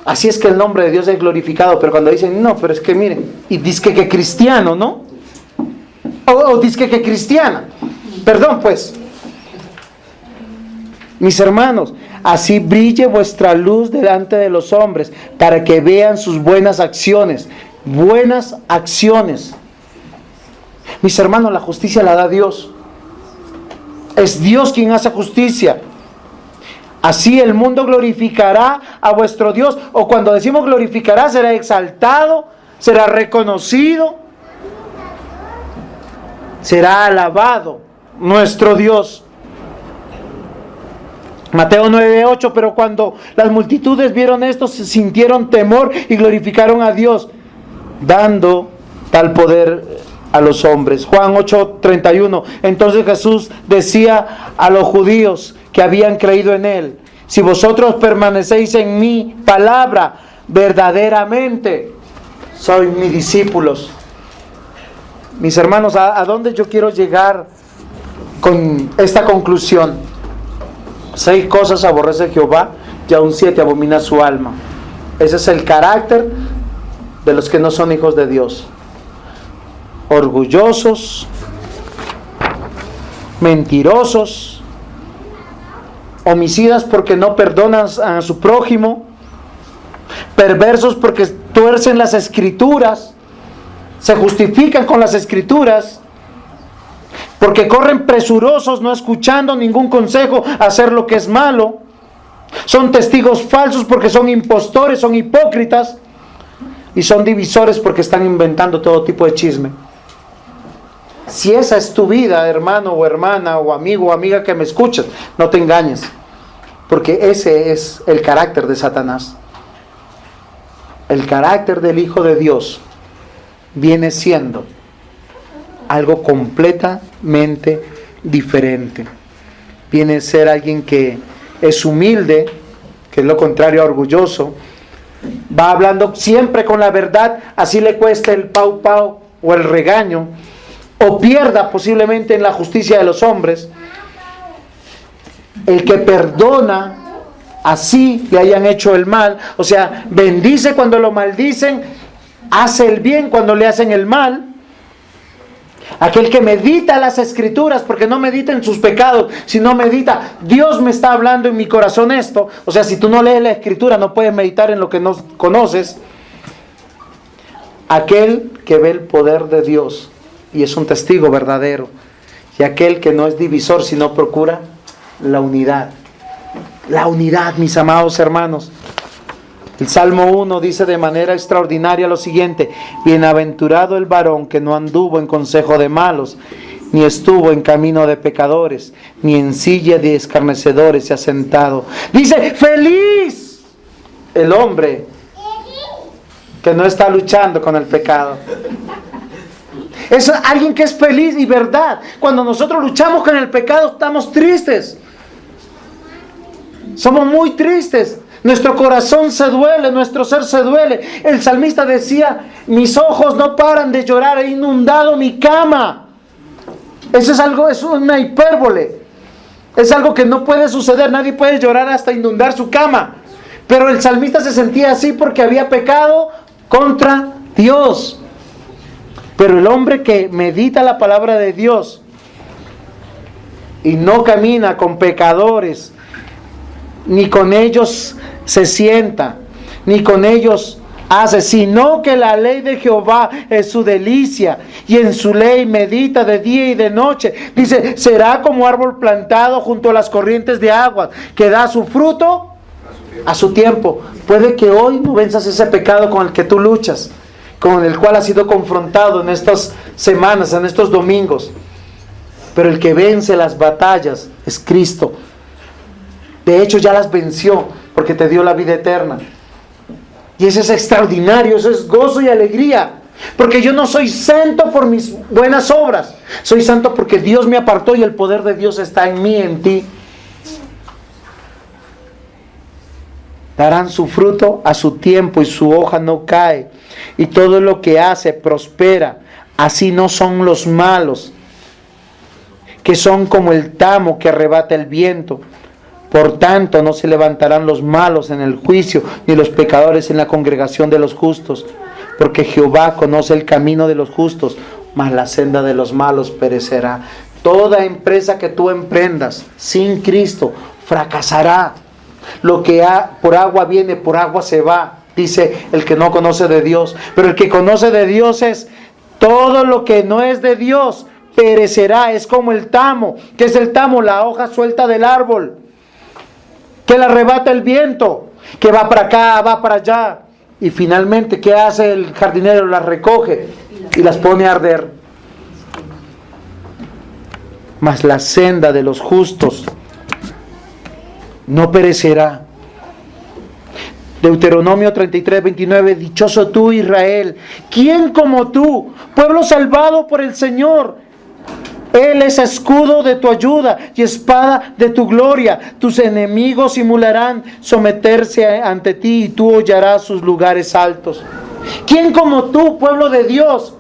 Así es que el nombre de Dios es glorificado. Pero cuando dicen: no, pero es que miren, y dice que cristiano, ¿no? O dice que cristiana. Perdón, pues. Mis hermanos, así brille vuestra luz delante de los hombres, para que vean sus buenas acciones. Buenas acciones. Mis hermanos, la justicia la da Dios. Es Dios quien hace justicia. Así el mundo glorificará a vuestro Dios. O cuando decimos glorificará, será exaltado, será reconocido, será alabado nuestro Dios. Mateo 9:8: pero cuando las multitudes vieron esto, sintieron temor y glorificaron a Dios, dando tal poder a los hombres. Juan 8:31: entonces Jesús decía a los judíos que habían creído en Él: si vosotros permanecéis en mi palabra, verdaderamente sois mis discípulos. Mis hermanos, ¿a dónde yo quiero llegar con esta conclusión? 6 cosas aborrece Jehová, y aún 7 abomina su alma. Ese es el carácter de los que no son hijos de Dios. Orgullosos, mentirosos, homicidas porque no perdonan a su prójimo, perversos porque tuercen las escrituras, se justifican con las escrituras, porque corren presurosos, no escuchando ningún consejo, a hacer lo que es malo. Son testigos falsos porque son impostores, son hipócritas, y son divisores porque están inventando todo tipo de chisme. Si esa es tu vida, hermano o hermana o amigo o amiga que me escuchas, no te engañes, porque ese es el carácter de Satanás. El carácter del Hijo de Dios viene siendo algo completamente diferente. Viene a ser alguien que es humilde, que es lo contrario a orgulloso. Va hablando siempre con la verdad, así le cueste el pau pau o el regaño, o pierda posiblemente en la justicia de los hombres. El que perdona, así le hayan hecho el mal, o sea, bendice cuando lo maldicen, hace el bien cuando le hacen el mal. Aquel que medita las escrituras, porque no medita en sus pecados, sino medita: Dios me está hablando en mi corazón esto. O sea, si tú no lees la escritura, no puedes meditar en lo que no conoces. Aquel que ve el poder de Dios y es un testigo verdadero. Y aquel que no es divisor, sino procura la unidad. La unidad, mis amados hermanos. El Salmo 1 dice de manera extraordinaria lo siguiente: bienaventurado el varón que no anduvo en consejo de malos, ni estuvo en camino de pecadores, ni en silla de escarnecedores se ha sentado. Dice: feliz el hombre que no está luchando con el pecado. Es alguien que es feliz y verdad. Cuando nosotros luchamos con el pecado, estamos tristes. Somos muy tristes. Nuestro corazón se duele, nuestro ser se duele. El salmista decía: mis ojos no paran de llorar, he inundado mi cama. Eso es algo, es una hipérbole. Es algo que no puede suceder. Nadie puede llorar hasta inundar su cama. Pero el salmista se sentía así porque había pecado contra Dios. Pero el hombre que medita la palabra de Dios y no camina con pecadores, ni con ellos se sienta, ni con ellos hace, sino que la ley de Jehová es su delicia, y en su ley medita de día y de noche. Dice, será como árbol plantado junto a las corrientes de agua, que da su fruto a su tiempo. Puede que hoy no venzas ese pecado con el que tú luchas, con el cual has sido confrontado en estas semanas, en estos domingos, pero el que vence las batallas es Cristo. De hecho ya las venció, porque te dio la vida eterna. Y eso es extraordinario, eso es gozo y alegría. Porque yo no soy santo por mis buenas obras. Soy santo porque Dios me apartó y el poder de Dios está en mí, en ti. Darán su fruto a su tiempo y su hoja no cae. Y todo lo que hace prospera. Así no son los malos, que son como el tamo que arrebata el viento. Por tanto, no se levantarán los malos en el juicio, ni los pecadores en la congregación de los justos. Porque Jehová conoce el camino de los justos, mas la senda de los malos perecerá. Toda empresa que tú emprendas sin Cristo fracasará. Lo que por agua viene, por agua se va, dice el que no conoce de Dios. Pero el que conoce de Dios es todo lo que no es de Dios perecerá. Es como el tamo. ¿Qué es el tamo? La hoja suelta del árbol, que la arrebata el viento, que va para acá, va para allá. Y finalmente, ¿qué hace el jardinero? Las recoge y las pone a arder. Mas la senda de los justos no perecerá. Deuteronomio 33:29, dichoso tú, Israel, ¿quién como tú, pueblo salvado por el Señor? Él es escudo de tu ayuda y espada de tu gloria. Tus enemigos simularán someterse ante ti y tú hollarás sus lugares altos. ¿Quién como tú, pueblo de Dios?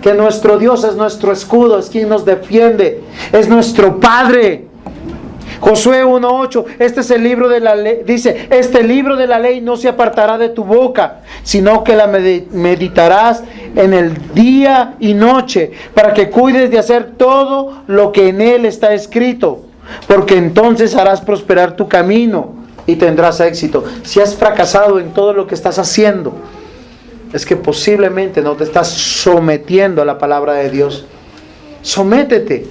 Que nuestro Dios es nuestro escudo, es quien nos defiende, es nuestro Padre. Josué 1:8, este es el libro de la ley, dice, este libro de la ley no se apartará de tu boca, sino que la meditarás en el día y noche, para que cuides de hacer todo lo que en él está escrito, porque entonces harás prosperar tu camino y tendrás éxito. Si has fracasado en todo lo que estás haciendo, es que posiblemente no te estás sometiendo a la palabra de Dios. Sométete.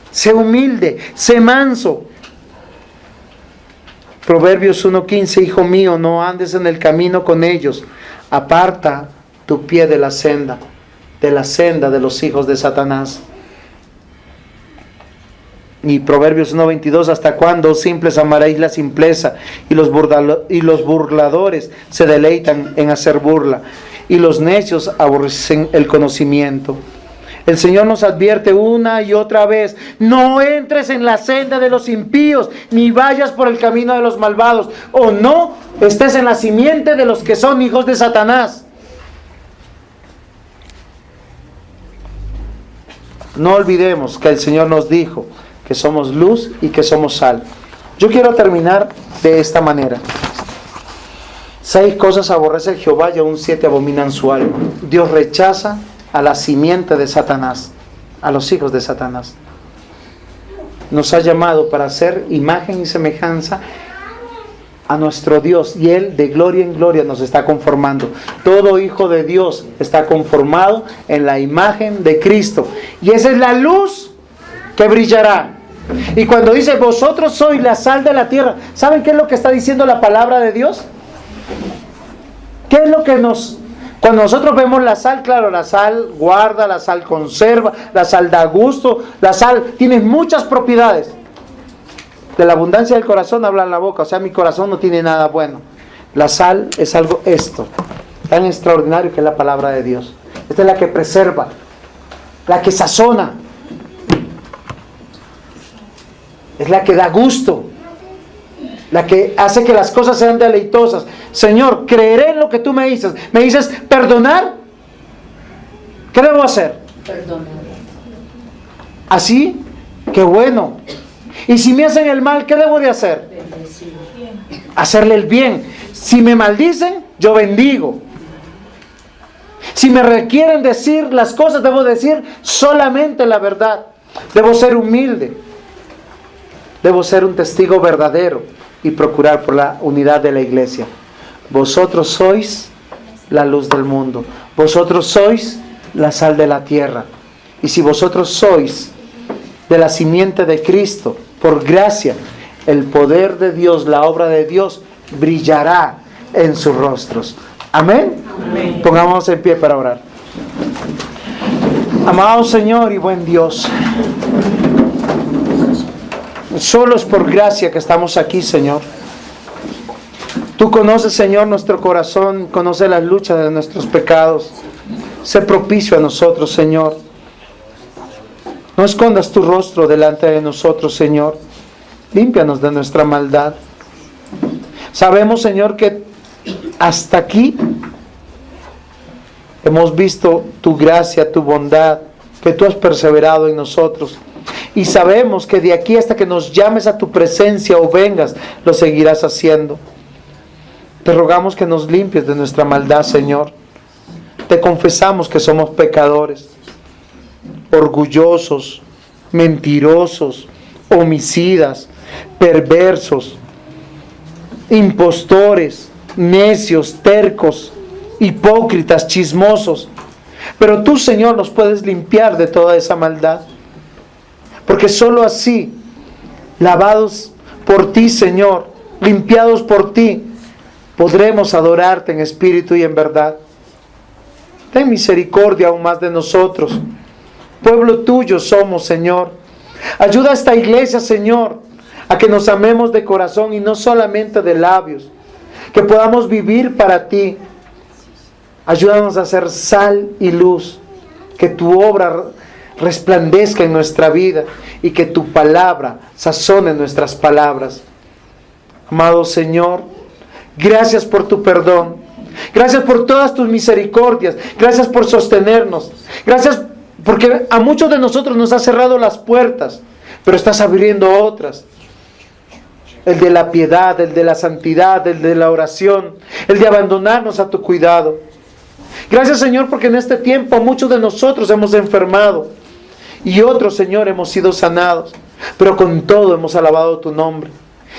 Sé humilde, sé manso. Proverbios 1:15, hijo mío, no andes en el camino con ellos. Aparta tu pie de la senda de los hijos de Satanás. Y Proverbios 1:22, ¿hasta cuándo, simples, amaréis la simpleza? Y los burladores se deleitan en hacer burla. Y los necios aborrecen el conocimiento. El Señor nos advierte una y otra vez, no entres en la senda de los impíos, ni vayas por el camino de los malvados, o no estés en la simiente de los que son hijos de Satanás. No olvidemos que el Señor nos dijo que somos luz y que somos sal. Yo quiero terminar de esta manera. 6 cosas aborrece Jehová y aún 7 abominan su alma. Dios rechaza a la simiente de Satanás, a los hijos de Satanás. Nos ha llamado para hacer imagen y semejanza a nuestro Dios, y Él de gloria en gloria nos está conformando. Todo hijo de Dios está conformado en la imagen de Cristo, y esa es la luz que brillará. Y cuando dice, vosotros sois la sal de la tierra, ¿saben qué es lo que está diciendo la palabra de Dios? ¿Qué es lo que cuando nosotros vemos la sal? Claro, la sal guarda, la sal conserva, la sal da gusto, la sal tiene muchas propiedades. De la abundancia del corazón habla la boca, o sea, mi corazón no tiene nada bueno. La sal es algo tan extraordinario que es la palabra de Dios. Esta es la que preserva, la que sazona, es la que da gusto, la que hace que las cosas sean deleitosas. Señor, creeré en lo que tú me dices. Me dices, perdonar. ¿Qué debo hacer? Perdonar. Así, qué bueno. Y si me hacen el mal, ¿qué debo de hacer? Bendecir. Hacerle el bien. Si me maldicen, yo bendigo. Si me requieren decir las cosas, debo decir solamente la verdad. Debo ser humilde. Debo ser un testigo verdadero y procurar por la unidad de la iglesia. Vosotros sois la luz del mundo. Vosotros sois la sal de la tierra. Y si vosotros sois de la simiente de Cristo, por gracia, el poder de Dios, la obra de Dios, brillará en sus rostros. Amén. Amén. Pongámonos en pie para orar. Amado Señor y buen Dios, solo es por gracia que estamos aquí, Señor. Tú conoces, Señor, nuestro corazón, conoces las luchas de nuestros pecados. Sé propicio a nosotros, Señor. No escondas tu rostro delante de nosotros, Señor. Límpianos de nuestra maldad. Sabemos, Señor, que hasta aquí hemos visto tu gracia, tu bondad, que tú has perseverado en nosotros. Y sabemos que de aquí hasta que nos llames a tu presencia o vengas, lo seguirás haciendo. Te rogamos que nos limpies de nuestra maldad, Señor. Te confesamos que somos pecadores, orgullosos, mentirosos, homicidas, perversos, impostores, necios, tercos, hipócritas, chismosos. Pero tú, Señor, nos puedes limpiar de toda esa maldad. Porque solo así, lavados por ti, Señor, limpiados por ti, podremos adorarte en espíritu y en verdad. Ten misericordia aún más de nosotros. Pueblo tuyo somos, Señor. Ayuda a esta iglesia, Señor, a que nos amemos de corazón y no solamente de labios. Que podamos vivir para ti. Ayúdanos a ser sal y luz. Que tu obra resplandezca en nuestra vida y que tu palabra sazone nuestras palabras. Amado Señor, gracias por tu perdón. Gracias por todas tus misericordias. Gracias por sostenernos. Gracias porque a muchos de nosotros nos has cerrado las puertas, pero estás abriendo otras. El de la piedad, el de la santidad, el de la oración, el de abandonarnos a tu cuidado. Gracias, Señor, porque en este tiempo muchos de nosotros hemos enfermado y otros, Señor, hemos sido sanados, pero con todo hemos alabado tu nombre.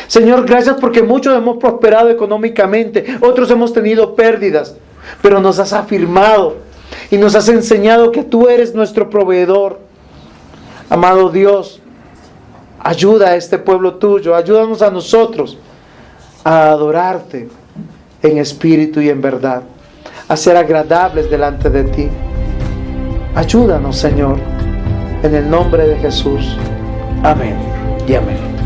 Señor, gracias porque muchos hemos prosperado económicamente, otros hemos tenido pérdidas, pero nos has afirmado y nos has enseñado que tú eres nuestro proveedor. Amado Dios, ayuda a este pueblo tuyo, ayúdanos a nosotros a adorarte en espíritu y en verdad, a ser agradables delante de ti. Ayúdanos, Señor, en el nombre de Jesús. Amén y amén.